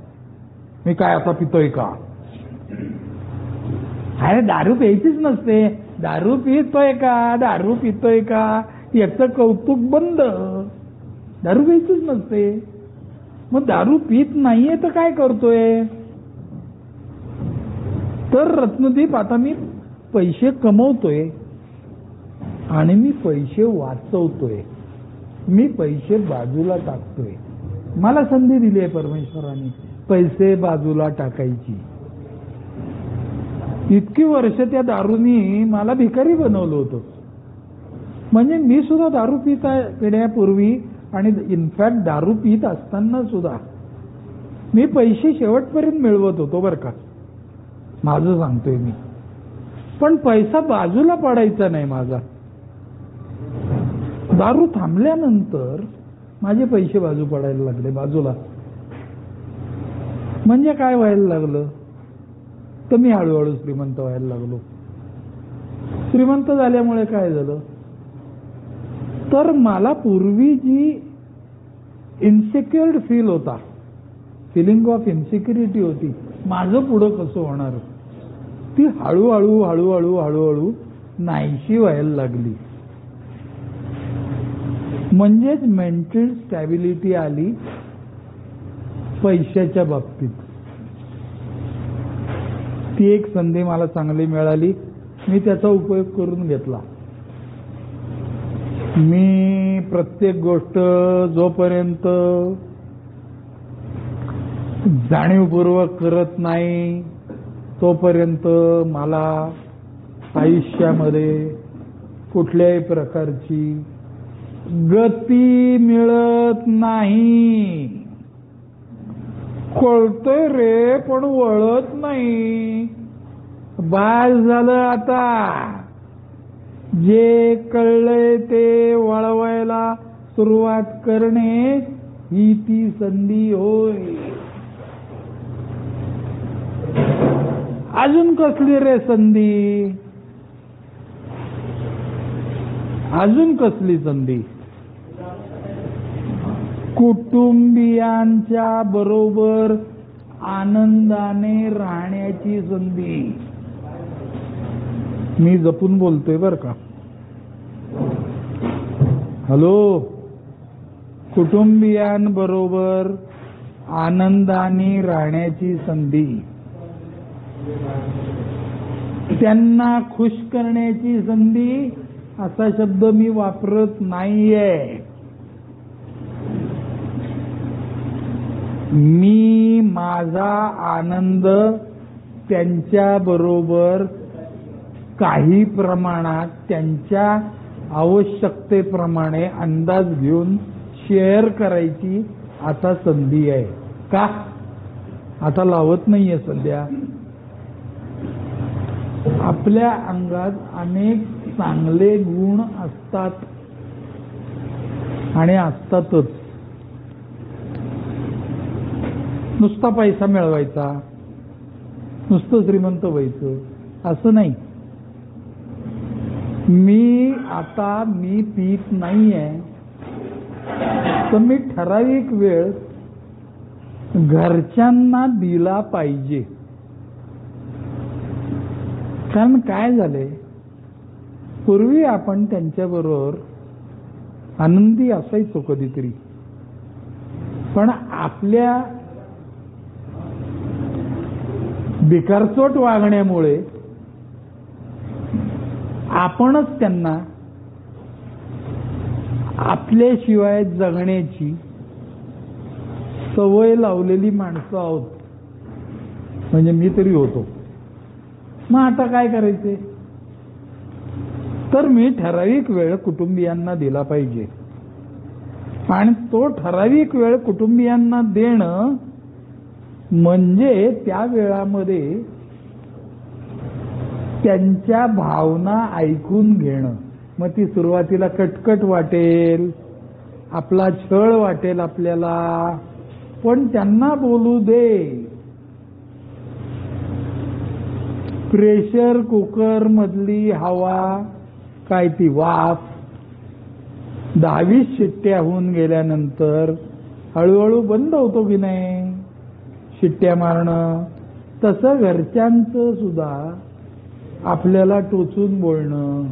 मी काय आता पितोय का? अरे दारू प्यायचीच नसते. दारू पितोय का, दारू पितोय का याचं कौतुक बंद. दारू प्यायचीच नसते. मग दारू पित नाहीये तर काय करतोय? तर रत्नदीप, आता मी पैसे कमवतोय आणि मी पैसे वाचवतोय, मी पैसे बाजूला टाकतोय. मला संधी दिली आहे परमेश्वराने पैसे बाजूला टाकायची. इतकी वर्ष त्या दारूनी मला भिकारी बनवलं होतं. म्हणजे मी सुद्धा दारू पिण्यापूर्वी आणि इनफॅक्ट दारू पित असताना सुद्धा मी पैसे शेवटपर्यंत मिळवत होतो बरं का, माझं सांगतोय मी. पण पैसा बाजूला पडायचा नाही माझा. दारू थांबल्यानंतर माझे पैसे बाजू पडायला लागले, बाजूला. म्हणजे काय व्हायला लागलं? तर मी हळूहळू श्रीमंत व्हायला लागलो. श्रीमंत झाल्यामुळे काय झालं? तर मला पूर्वी जी इन्सिक्युअर्ड फील होता, फिलिंग ऑफ इन्सिक्युरिटी होती, माझं पुढं कसं होणार, ती हळूहळू हळूहळू हळूहळू नाहीशी व्हायला लागली. म्हणजेच मेंटल स्टॅबिलिटी आली पैशाच्या बाबतीत. ती एक संधी मला चांगली मिळाली, मी त्याचा उपयोग करून घेतला. मी प्रत्येक गोष्ट जोपर्यंत जाणीवपूर्वक करत नाही तोपर्यंत मला आयुष्यामध्ये कुठल्याही प्रकारची गती मिळत नाही. कळतंय रे पण वळत नाही. बास झालं आता. जे कळलंय ते वळवायला सुरुवात करणे ही ती संधी होय. अजून कसली रे संधी? अजून कसली संधी? कुटुंबियांच्या बरोबर आनंदाने राहण्याची संधी. मी जपून बोलतोय बर का. हॅलो, कुटुंबियांबरोबर आनंदाने राहण्याची संधी, त्यांना खुश करण्याची संधी असा शब्द मी वापरत नाहीये. मी माझा आनंद त्यांच्या बरोबर काही प्रमाणात त्यांच्या आवश्यकतेप्रमाणे अंदाज घेऊन शेअर करायची आता संधी आहे. का? आता लावत नाहीये सध्या. आपल्या अंगात अनेक चांगले गुण असतात आणि असतातच. नुसता पैसा मिळवायचा, नुसतं श्रीमंत व्हायचं असं नाही. मी पीत नाहीये, तर मी ठराविक वेळ घरच्यांना दिला पाहिजे. कारण काय झालंय, पूर्वी आपण त्यांच्याबरोबर आनंदी असायचो कधीतरी, पण आपल्या बिकारचोट वागण्यामुळे आपणच त्यांना आपल्याशिवाय जगण्याची सवय लावलेली माणसं आहोत. म्हणजे मी तरी होतो. मग आता काय करायचे, तर मी ठराविक वेळ कुटुंबियांना दिला पाहिजे. आणि तो ठराविक वेळ कुटुंबियांना देणं म्हणजे त्या वेळामध्ये त्यांच्या भावना ऐकून घेणं. मग ती सुरुवातीला कटकट वाटेल, आपला छळ वाटेल आपल्याला, पण त्यांना बोलू दे. प्रेशर कुकर मधली हवा काय ती वाफ 10-20 शिट्ट्या होऊन गेल्यानंतर हळूहळू बंद होतो की नाही शिट्ट्या मारणं. तसं घरच्यांचं सुद्धा आपल्याला टोचून बोलणं,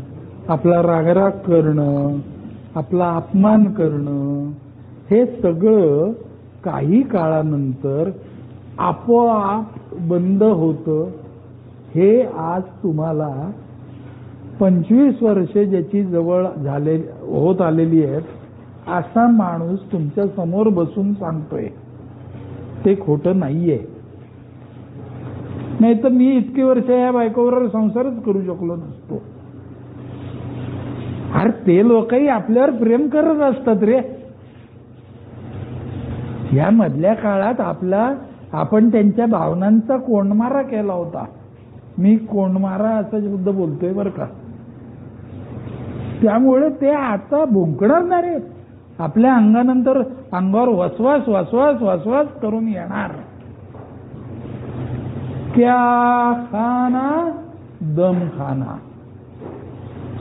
आपला रागराग करणं, आपला अपमान करणं, हे सगळं काही काळानंतर आपोआप बंद होतं. हे आज तुम्हाला 25 वर्षे ज्याची जवळ होत आलेली आहेत असा माणूस तुमच्या समोर बसून सांगतोय. ते खोटं नाहीये. नाही तर मी इतकी वर्ष या बायकोवर संसारच करू शकलो नसतो. अरे ते लोकही आपल्यावर प्रेम करत असतात रे. या मधल्या काळात आपण त्यांच्या भावनांचा कोंडमारा केला होता. मी कोंडमारा असा शब्द बोलतोय बरं का. त्यामुळे ते आता भुंकणार नाही रे. आपल्या अंगावर वसवास वसवास वसवास करून येणार. क्या खाना दम खाना.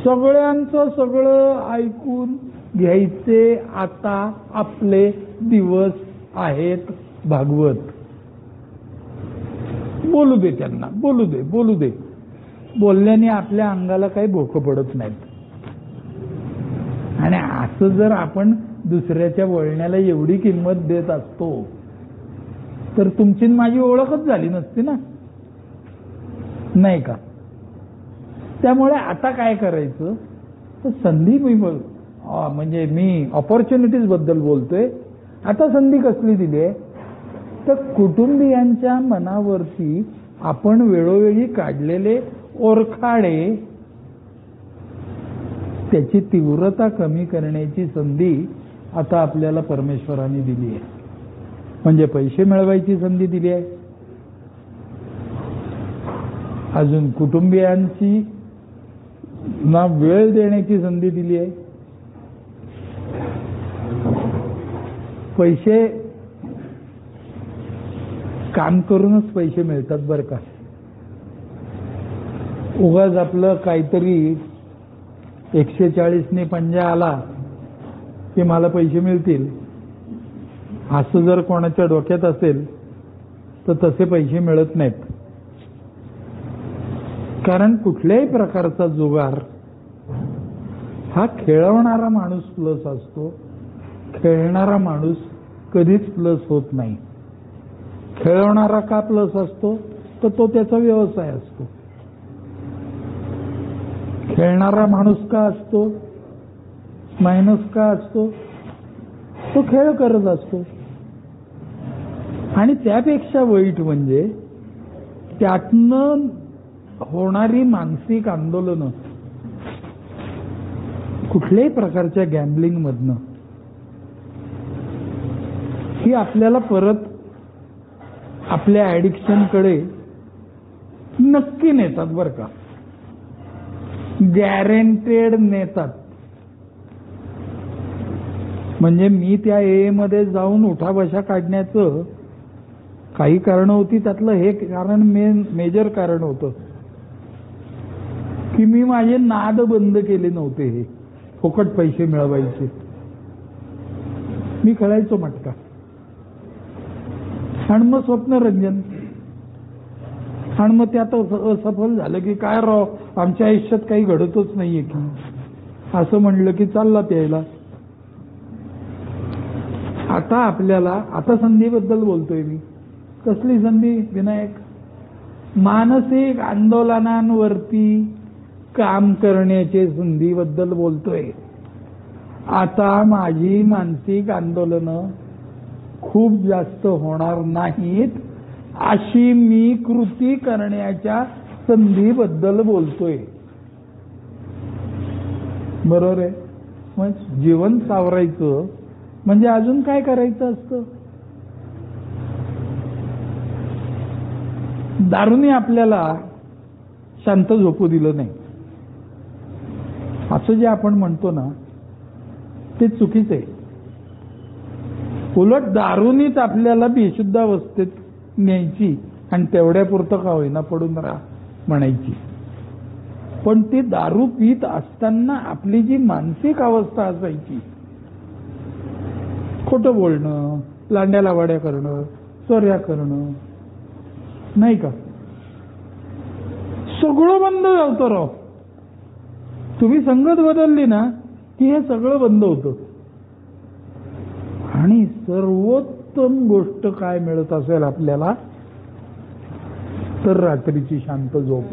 सगळ्यांचं सगळं ऐकून घ्यायचे आता आपले दिवस आहेत. भागवत बोलू दे त्यांना, बोलू दे. बोलल्याने आपल्या अंगाला काही भोकं पडत नाहीत. आणि असं जर आपण दुसऱ्याच्या बोलण्याला एवढी किंमत देत असतो तर तुमची माझी ओळखच झाली नसती ना, नाही का. त्यामुळे आता काय करायचं, तर संधी म्हणजे मी ऑपॉर्च्युनिटीज बद्दल बोलतोय. आता संधी कसली दिली आहे, तर कुटुंबियांच्या मनावरती आपण वेळोवेळी काढलेले ओरखाडे त्याची तीव्रता कमी करण्याची संधी आता आपल्याला परमेश्वराने दिली आहे. म्हणजे पैसे मिळवायची संधी दिली आहे, अजून कुटुंबियांची ना वेळ देण्याची संधी दिली आहे. पैसे काम करूनच पैसे मिळतात बरं का. उगाच आपलं काहीतरी 140 ने पंजा आला की मला पैसे मिळतील असं जर कोणाच्या डोक्यात असेल तर तसे पैसे मिळत नाहीत. कारण कुठल्याही प्रकारचा जुगार हा खेळवणारा माणूस प्लस असतो, खेळणारा माणूस कधीच प्लस होत नाही. खेळवणारा का प्लस असतो, तर तो त्याचा व्यवसाय असतो. खेळणारा माणूस का असतो, मायनस का असतो, तो खेळ करत असतो. आणि त्यापेक्षा वाईट म्हणजे त्यातनं होणारी मानसिक आंदोलनं कुठल्याही प्रकारच्या गॅम्बलिंग मधनं ही आपल्याला परत आपल्या ऍडिक्शनकडे नक्की नेतात बरं का. गॅरंटेड नेतात. म्हणजे मी त्या AA मध्ये जाऊन उठाबशा काढण्याचं काही कारण होती. त्यातलं हे कारण मेजर कारण होतं की मी माझे नाद बंद केले नव्हते. हे फुकट पैसे मिळवायचे मी खेळायचो मटका. आणि मग स्वप्नरंजन, आणि मग त्यात असफल झालं की काय राव, आमच्या आयुष्यात काही घडतच नाहीये की, असं म्हणलं की चालला प्यायला. आता आपल्याला, आता संधीबद्दल बोलतोय मी. कसली संधी विनायक? मानसिक आंदोलनांवरती काम करण्याच्या संधीबद्दल बोलतोय. आता माझी मानसिक आंदोलनं खूप जास्त होणार नाहीत अशी मी कृती करण्याच्या संधीबद्दल बोलतोय. बरोबर आहे? मग जीवन सावरायचं म्हणजे अजून काय करायचं असतं? दारूने आपल्याला शांत झोपू दिलं नाही असं जे आपण म्हणतो ना, ते चुकीचं आहे. उलट दारूनीच आपल्याला बेशुद्ध अवस्थेत न्यायची आणि तेवढ्यापुरतं का होईना पडून राहा म्हणायची. पण ती दारू पीत असताना आपली जी मानसिक अवस्था असायची, खोटं बोलणं, लांड्या लावाड्या करणं, चोऱ्या करणं, नाही का, सगळं बंद झालं राव. तुम्ही संगत बदलली ना की हे सगळं बंद होतं. आणि सर्वोत्तम गोष्ट काय मिळत असेल आपल्याला तर रात्रीची शांत झोप,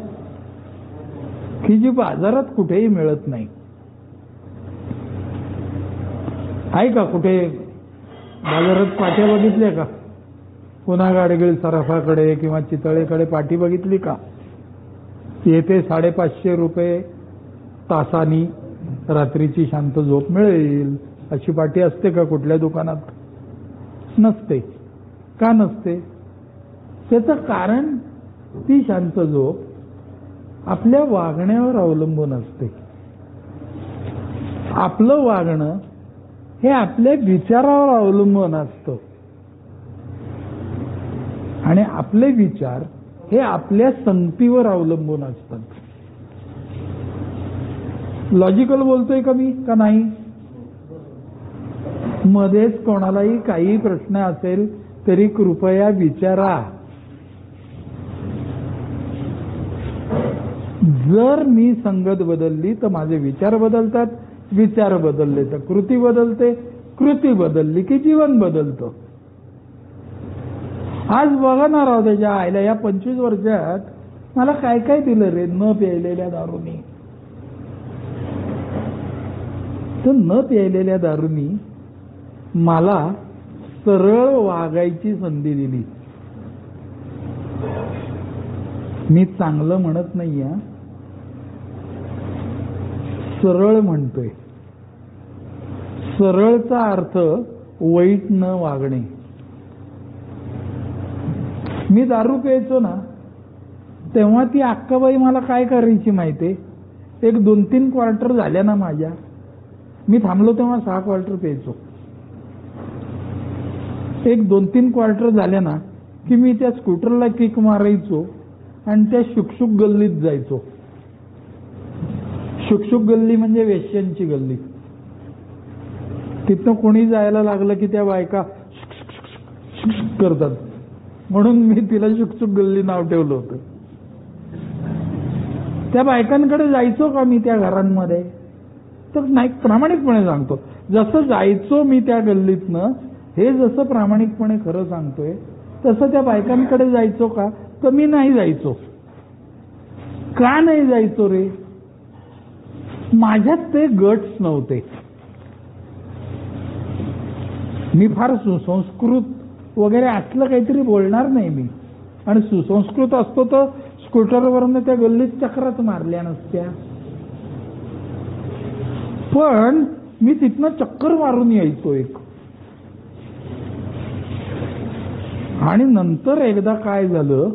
की जी बाजारात कुठेही मिळत नाही. आहे का कुठे बाजारात पाट्या बघितल्या का? पुन्हा गाडगिळ सराफाकडे किंवा चितळेकडे पाटी बघितली का? येथे 550 रुपये तासानी रात्रीची शांत झोप मिळेल अशी पाटी असते का कुठल्या दुकानात? नसते. का नसते? त्याचं कारण ती शांत झोप आपल्या वागण्यावर अवलंबून असते. आपलं वागणं हे आपल्या विचारावर अवलंबून असतं आणि आपले विचार हे आपल्या संगतीवर अवलंबून असतात. लॉजिकल बोलतोय का मी का नाही? मध्येच कोणालाही काही प्रश्न असेल तरी कृपया विचारा. जर मी संगत बदलली तर माझे विचार बदलतात, विचार बदलले तर कृती बदलते, कृती बदलली की जीवन बदलतं. आज बघा ना राव, त्याच्या आईला या 25 वर्षात मला काय काय दिलं रे न प्यायलेल्या दारूनी. तर न प्यायलेल्या दारूनी मला सरळ वागायची संधी दिली. मी चांगलं म्हणत नाहीये, सरळ म्हणतोय. सरळचा अर्थ वाईट न वागणे. मी दारू प्यायचो ना तेव्हा ती अक्काबाई मला काय करायची माहितीये? एक 2-3 क्वार्टर झाल्या ना माझ्या, मी थांबलो तेव्हा 6 क्वार्टर प्यायचो. एक 2-3 क्वार्टर झाल्या ना की मी त्या स्कूटरला किक मारायचो आणि त्या शुकशुक गल्लीत जायचो. शुकशुक गल्ली म्हणजे वेश्यांची गल्ली. तिथनं कोणी जायला लागलं की त्या बायका करतात, म्हणून मी तिला शुकशुक गल्ली नाव ठेवलं होतं. त्या बायकांकडे जायचो का मी त्या घरांमध्ये? तर नाही, प्रामाणिकपणे सांगतो, जसं जायचो मी त्या गल्लीतनं, हे जसं प्रामाणिकपणे खरं सांगतोय, तसं त्या बायकांकडे जायचो का? तर मी नाही जायचो. का नाही जायचो रे? माझ्यात ते गट्स नव्हते. मी फार सुसंस्कृत वगैरे असलं काहीतरी बोलणार नाही मी, आणि सुसंस्कृत असतो तर स्कूटरवरनं त्या गल्लीत चक्रात मारल्या नसत्या. पण मी तिथनं चक्कर मारून यायचो एक. आणि नंतर एकदा काय झालं,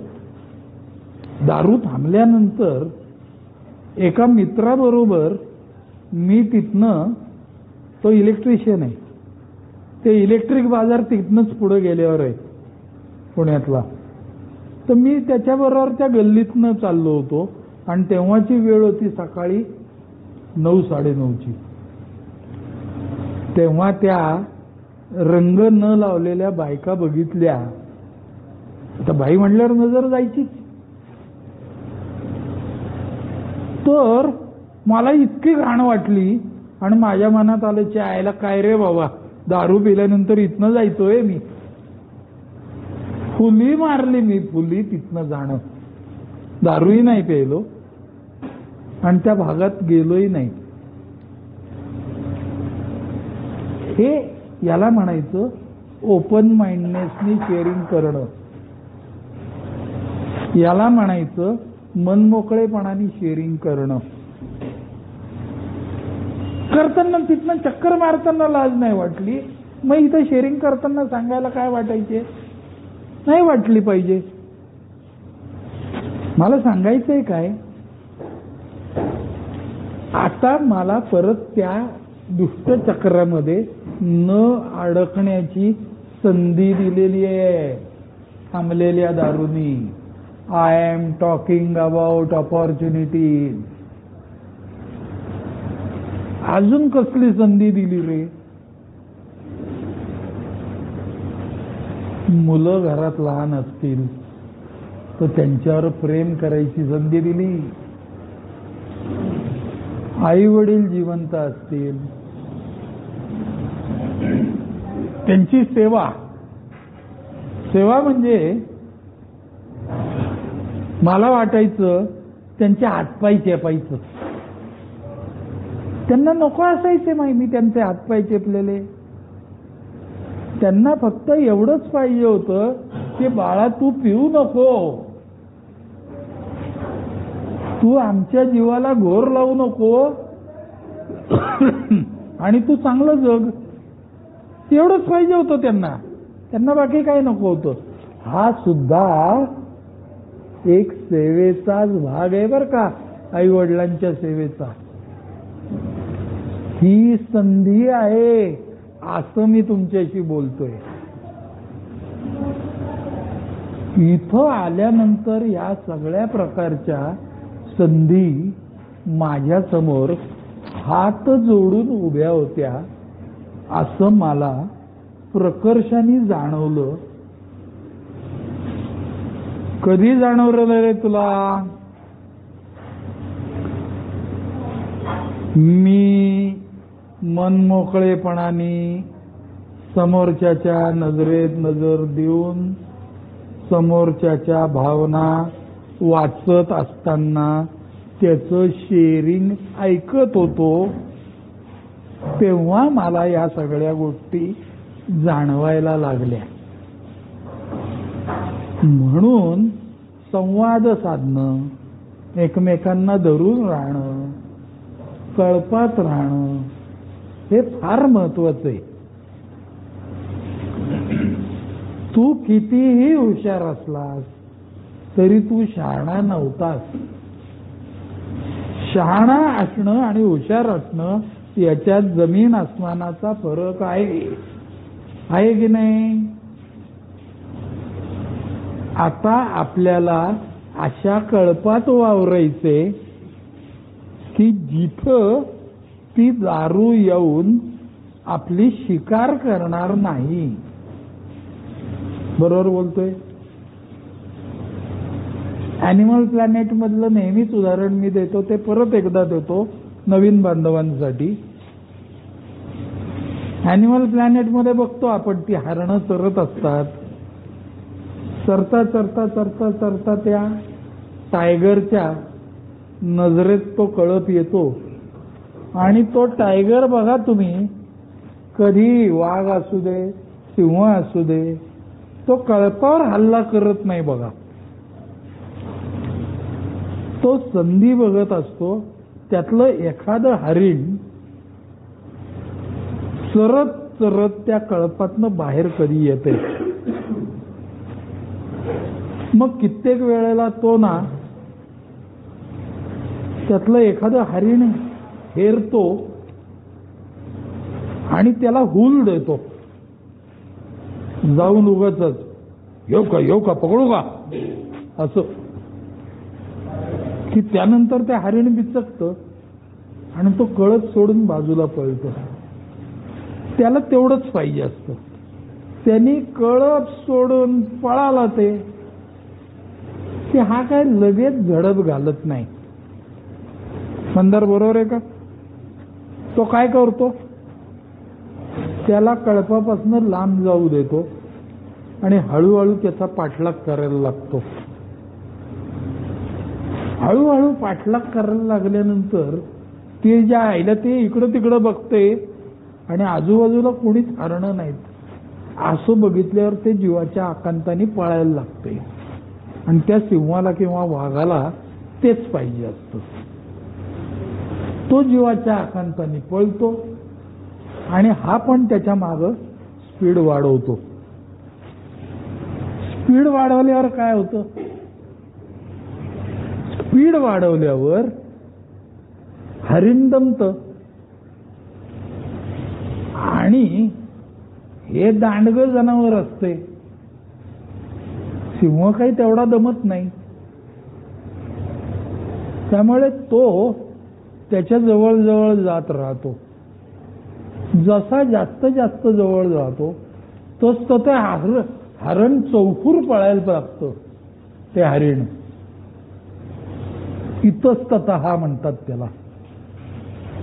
दारू थांबल्यानंतर एका मित्राबरोबर मी तिथनं, तो इलेक्ट्रिशियन आहे, ते इलेक्ट्रिक बाजार तिथनंच पुढे गेल्यावर आहे पुण्यातला, तर मी त्याच्याबरोबर त्या गल्लीतनं चाललो होतो आणि तेव्हाची वेळ होती सकाळी 9-9:30ची. तेव्हा त्या रंग न लावलेल्या बायका बघितल्या आता बाई म्हणल्यावर नजर जायचीच. तर मला इतकी घाण वाटली आणि माझ्या मनात आलं चायला काय रे बाबा, दारू पिल्यानंतर इथनं जायचोय मी. फुली मारली मी, फुली तिथनं जाणं. दारूही नाही प्यायलो आणि त्या भागात गेलोही नाही. हे याला म्हणायचं ओपन माइंडनेसनी शेअरिंग करणं. याला म्हणायचं मनमोकळेपणाने शेअरिंग करणं. करताना तिथनं चक्कर मारताना लाज नाही वाटली, मग इथं शेअरिंग करताना सांगायला काय वाटायचे? नाही वाटली पाहिजे. मला सांगायचंय काय, आता मला परत त्या दुष्टचक्रामध्ये न अडकण्याची संधी दिलेली आहे थांबलेल्या दारूनी. I am talking about opportunities. अजून कसली संधी दिली रे? मुलं घरात लहान असतील तर त्यांच्यावर प्रेम करायची संधी दिली. आई वडील जिवंत असतील त्यांची सेवा. सेवा म्हणजे मला वाटायचं त्यांचे हातपाय चेपायचं. त्यांना नको असायचे मी त्यांचे हातपाय चेपलेले. त्यांना फक्त एवढंच पाहिजे होतं की बाळा तू पिऊ नको, तू आमच्या जीवाला घोर लावू नको आणि तू चांगलं जग. एवढंच पाहिजे होतं त्यांना. त्यांना बाकी काही नको होतं. हा सुद्धा एक सेवेचाच भाग आहे बर का, आई वडिलांच्या सेवेचा. ही संधी आहे असं मी तुमच्याशी बोलतोय. इथं आल्यानंतर या सगळ्या प्रकारच्या संधी माझ्या समोर हात जोडून उभ्या होत्या असं मला प्रकर्षाने जाणवलं. कधी जाणवलं रे तुला? मी मनमोकळेपणाने समोरच्याच्या नजरेत नजर देऊन समोरच्याच्या भावना वाचत असताना त्याचं शेअरिंग ऐकत होतो. तेव्हा मला या सगळ्या गोष्टी जाणवायला लागल्या. म्हणून संवाद साधणं, एकमेकांना धरून राहणं, कळपात राहणं हे फार महत्वाचं आहे. तू कितीही हुशार असलास तरी तू शहाणा नव्हतास. शहाणा असणं आणि हुशार असणं याच्यात जमीन आसमानाचा फरक आहे की नाही? आता आपल्याला अशा कळपात वावरायचे की जिथं ती दारू येऊन आपली शिकार करणार नाही. बरोबर बोलतोय? ॲनिमल प्लॅनेट मधलं नेहमीच उदाहरण मी देतो, ते परत एकदा देतो नवीन बांधवांसाठी. ॲनिमल प्लॅनेट मध्ये बघतो आपण ती हरणं चरत असतात. चरता चरता चरता चरता त्या टायगरच्या नजरेत तो कळप येतो आणि तो टायगर बघा तुम्ही, कधी वाघ असू दे सिंह असू दे, तो कळपावर हल्ला करत नाही बघा. तो संधी बघत असतो. त्यातलं एखादं हरिण चरत चरत त्या कळपातनं बाहेर कधी येते. मग कित्येक वेळेला तो ना त्यातलं एखादं हरिण हेरतो आणि त्याला हूल देतो. जाऊन उगाचच येऊ का पकडू का असं, की त्यानंतर ते हरिण बिचकतं आणि तो कळप सोडून बाजूला पळतो. त्याला तेवढंच पाहिजे असतं. त्यांनी कळप सोडून पळाला ते की हा काय लगेच झडप घालत नाही. मंदार बरोबर आहे का? तो काय करतो, त्याला कळपापासून लांब जाऊ देतो आणि हळूहळू त्याचा पाठलाग करायला लागतो. हळूहळू पाठलाग करायला लागल्यानंतर ते ज्या आईला ते इकडं तिकडं बघते आणि आजूबाजूला कोणीच हरणं नाहीत. असं बघितल्यावर ते जीवाच्या आकांताने पळायला लागते आणि त्या सिंहाला किंवा वाघाला तेच पाहिजे असतं. तो जीवाच्या आकांताने पळतो आणि हा पण त्याच्या मागं स्पीड वाढवतो. स्पीड वाढवल्यावर काय होतं, स्पीड वाढवल्यावर हरिण दमतं आणि हे दांडगं जनावर असते, सिंह काही तेवढा दमत नाही. त्यामुळे तो त्याच्या जवळ जवळ जात राहतो. जसा जास्त जास्त जवळ जातो तस तो ते हरण चौफूर पळायला लागतं. ते हरिण इतस्ततः म्हणतात त्याला.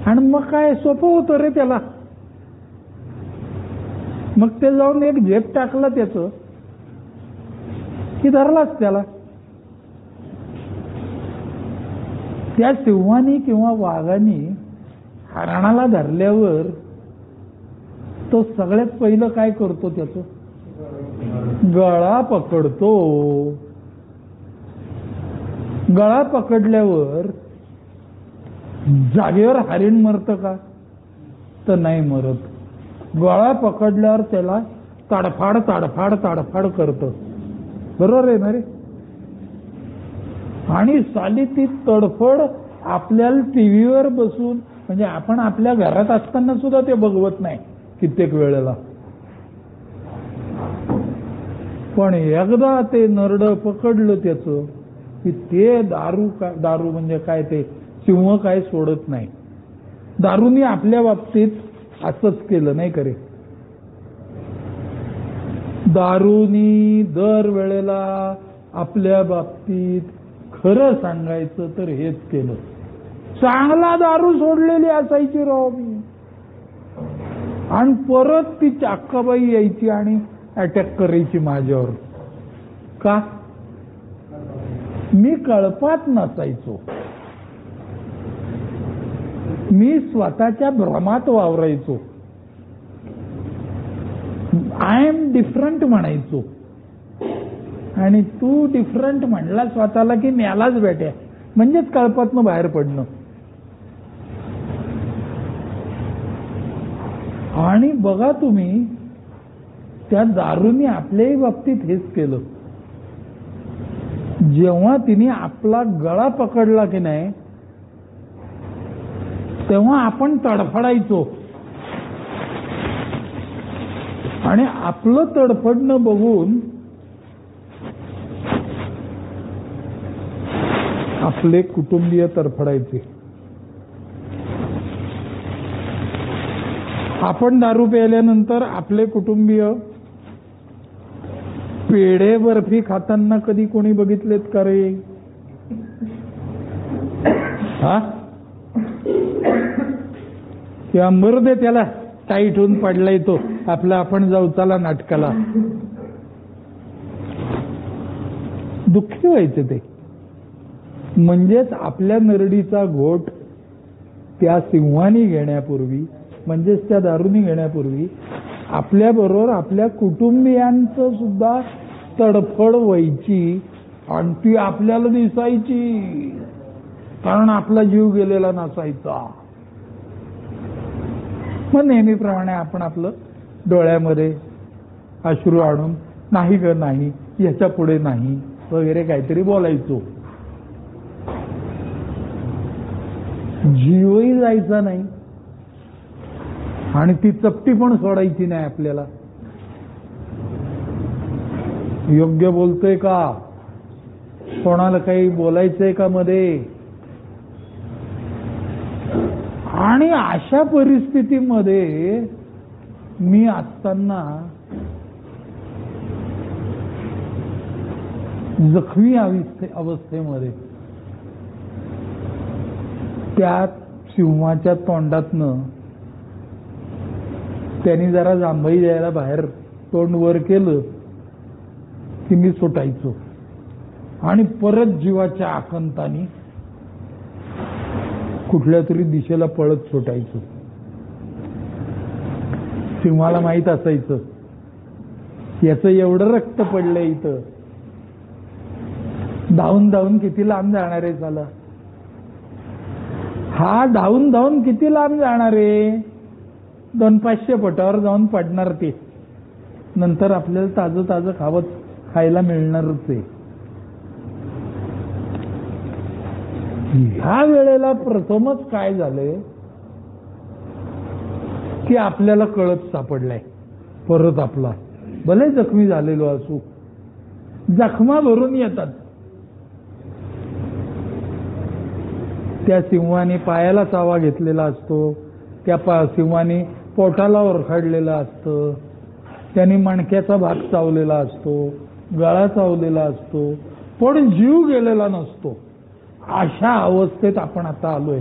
आणि मग काय सोपं होतं रे त्याला. मग ते जाऊन एक झेप टाकलं त्याचं की धरलाच त्याला. त्या सिंहानी किंवा वाघानी हरणाला धरल्यावर तो सगळ्यात पहिलं काय करतो, त्याचं गळा पकडतो. गळा पकडल्यावर जागेवर हरिण मरतं का, तर नाही मरत. गळा पकडल्यावर त्याला ताडफाड ताडफाड ताडफाड करतं. बरोबर आहे ना रे? आणि साली ती तडफड आपल्याला टीव्हीवर बसून, म्हणजे आपण आपल्या घरात असताना सुद्धा ते बघवत नाही कित्येक वेळेला. पण एकदा ते नरडं पकडलं त्याचं की ते दारू म्हणजे काय, ते सिंह काय सोडत नाही. दारूनी आपल्या बाबतीत असंच केलं नाही करे. दारूनी दर वेळेला आपल्या बाबतीत खरं सांगायचं तर हेच केलं. चांगला दारू सोडलेली असायची राव मी, आणि परत ती अक्काबाई यायची आणि अटॅक करायची माझ्यावर. का? मी कळपात नसायचो, मी स्वतःच्या भ्रमात वावरायचो. आय एम डिफरंट म्हणायचो. आणि तू डिफरंट म्हणला स्वतःला की मेलाच बेट्या, म्हणजेच कळपातनं बाहेर पडणं. आणि बघा तुम्ही, त्या दारूने आपल्याही बाबतीत हेच केलं. जेव्हा तिने आपला गळा पकडला की नाही, तेव्हा आपण तडफडायचो आणि आपलं तडफडणं बघून आपले कुटुंबीय तडफडायचे. आपण दारू प्यायल्यानंतर आपले कुटुंबीय पेढे बर्फी खाताना कधी कोणी बघितलेत का रे? हा? किंवा मर्दे त्याला टाईट होऊन पडलाय तो आपला, आपण जाऊ चला नाटकाला. दुःखी व्हायचे ते. म्हणजेच आपल्या नरडीचा घोट त्या सिंहानी घेण्यापूर्वी, म्हणजेच त्या दारूनी घेण्यापूर्वी आपल्या बरोबर आपल्या कुटुंबियांचं सुद्धा तडफड व्हायची आणि ती आपल्याला दिसायची, कारण आपला जीव गेलेला नसायचा. मग नेहमीप्रमाणे आपण आपलं डोळ्यामध्ये अश्रू आणून नाही ग नाही, याच्या पुढे नाही वगैरे काहीतरी बोलायचो. जीवही जायचा नाही आणि ती चपटी पण सोडायची नाही आपल्याला. योग्य बोलतोय का, कोणाला काही बोलायचंय का मध्ये. आणि अशा परिस्थितीमध्ये मी असताना जखमी अवस्थेमध्ये त्या सिंहाच्या तोंडातनं त्यांनी जरा जांभई द्यायला बाहेर तोंड वर केलं की मी सुटायचो आणि परत जीवाच्या आकंतानी कुठल्या तरी दिशेला पळत सुटायचो. सिंहाला माहित असायचं याचं एवढं रक्त पडलंय इथं, धावून धावून किती लांब जाणार आहे, चला हा धावून धावून किती लांब जाणार आहे, 200-500 फुटावर जाऊन पडणार ते, नंतर आपल्याला ताजं ताजं खायला मिळणारच आहे. ह्या वेळेला प्रथमच काय झालंय की आपल्याला कळप सापडलाय. परत आपला भले जखमी झालेलो असू, जखमा भरून येतात. त्या सिंहाने पायाला चावा घेतलेला असतो, त्या सिंहाने पोटाला ओरखडलेलं असतं, त्याने मणक्याचा भाग चावलेला असतो, गळा चावलेला असतो, पण जीव गेलेला नसतो. अशा अवस्थेत आपण आता आलोय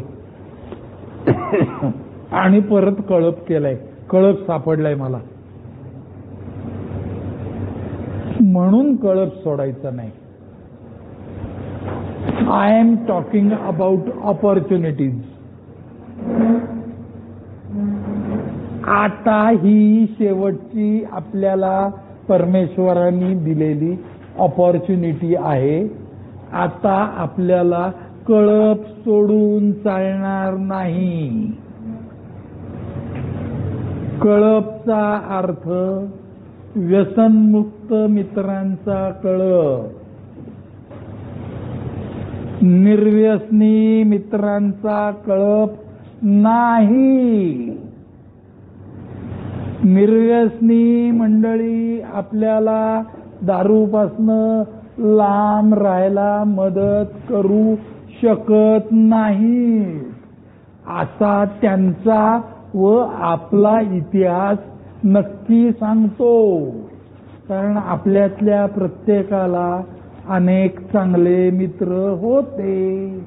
आणि परत कळप केलाय, कळप सापडलाय मला, म्हणून कळप सोडायचा नाही. I am talking about opportunities. आता ही शेवटची आपल्याला परमेश्वरांनी दिलेली ऑपॉर्च्युनिटी आहे. आता आपल्याला कळप सोडून चालणार नाही. कळपचा अर्थ व्यसनमुक्त मित्रांचा कळप, निर्व्यसनी मित्रांचा कळप नाही. निर्व्यसनी मंडळी आपल्याला दारूपासनं लांब राहायला मदत करू शकत नाही. असा त्यांचा व आपला इतिहास नक्की सांगतो. कारण आपल्यातल्या प्रत्येकाला अनेक चांगले मित्र होते,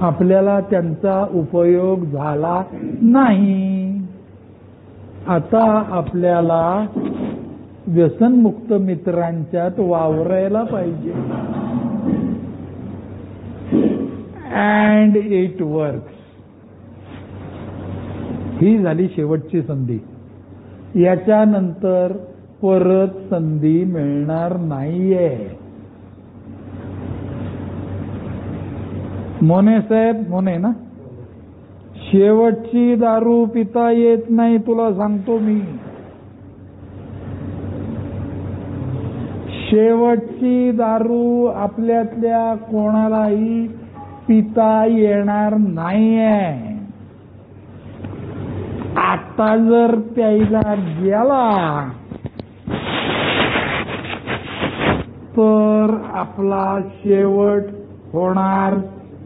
आपल्याला त्यांचा उपयोग झाला नाही. आता आपल्याला व्यसनमुक्त मित्रांच्यात वावरायला पाहिजे. And it works. ही झाली शेवटची संधी. याच्यानंतर परत संधी मिळणार नाहीये. मोने साहेब, मोने ना, शेवटची दारू पिता येत नाही तुला सांगतो मी. शेवटची दारू आपल्यातल्या कोणालाही पिता येणार नाहीये. आता जर प्यायला गेला तर आपला शेवट होणार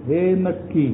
हे नक्की.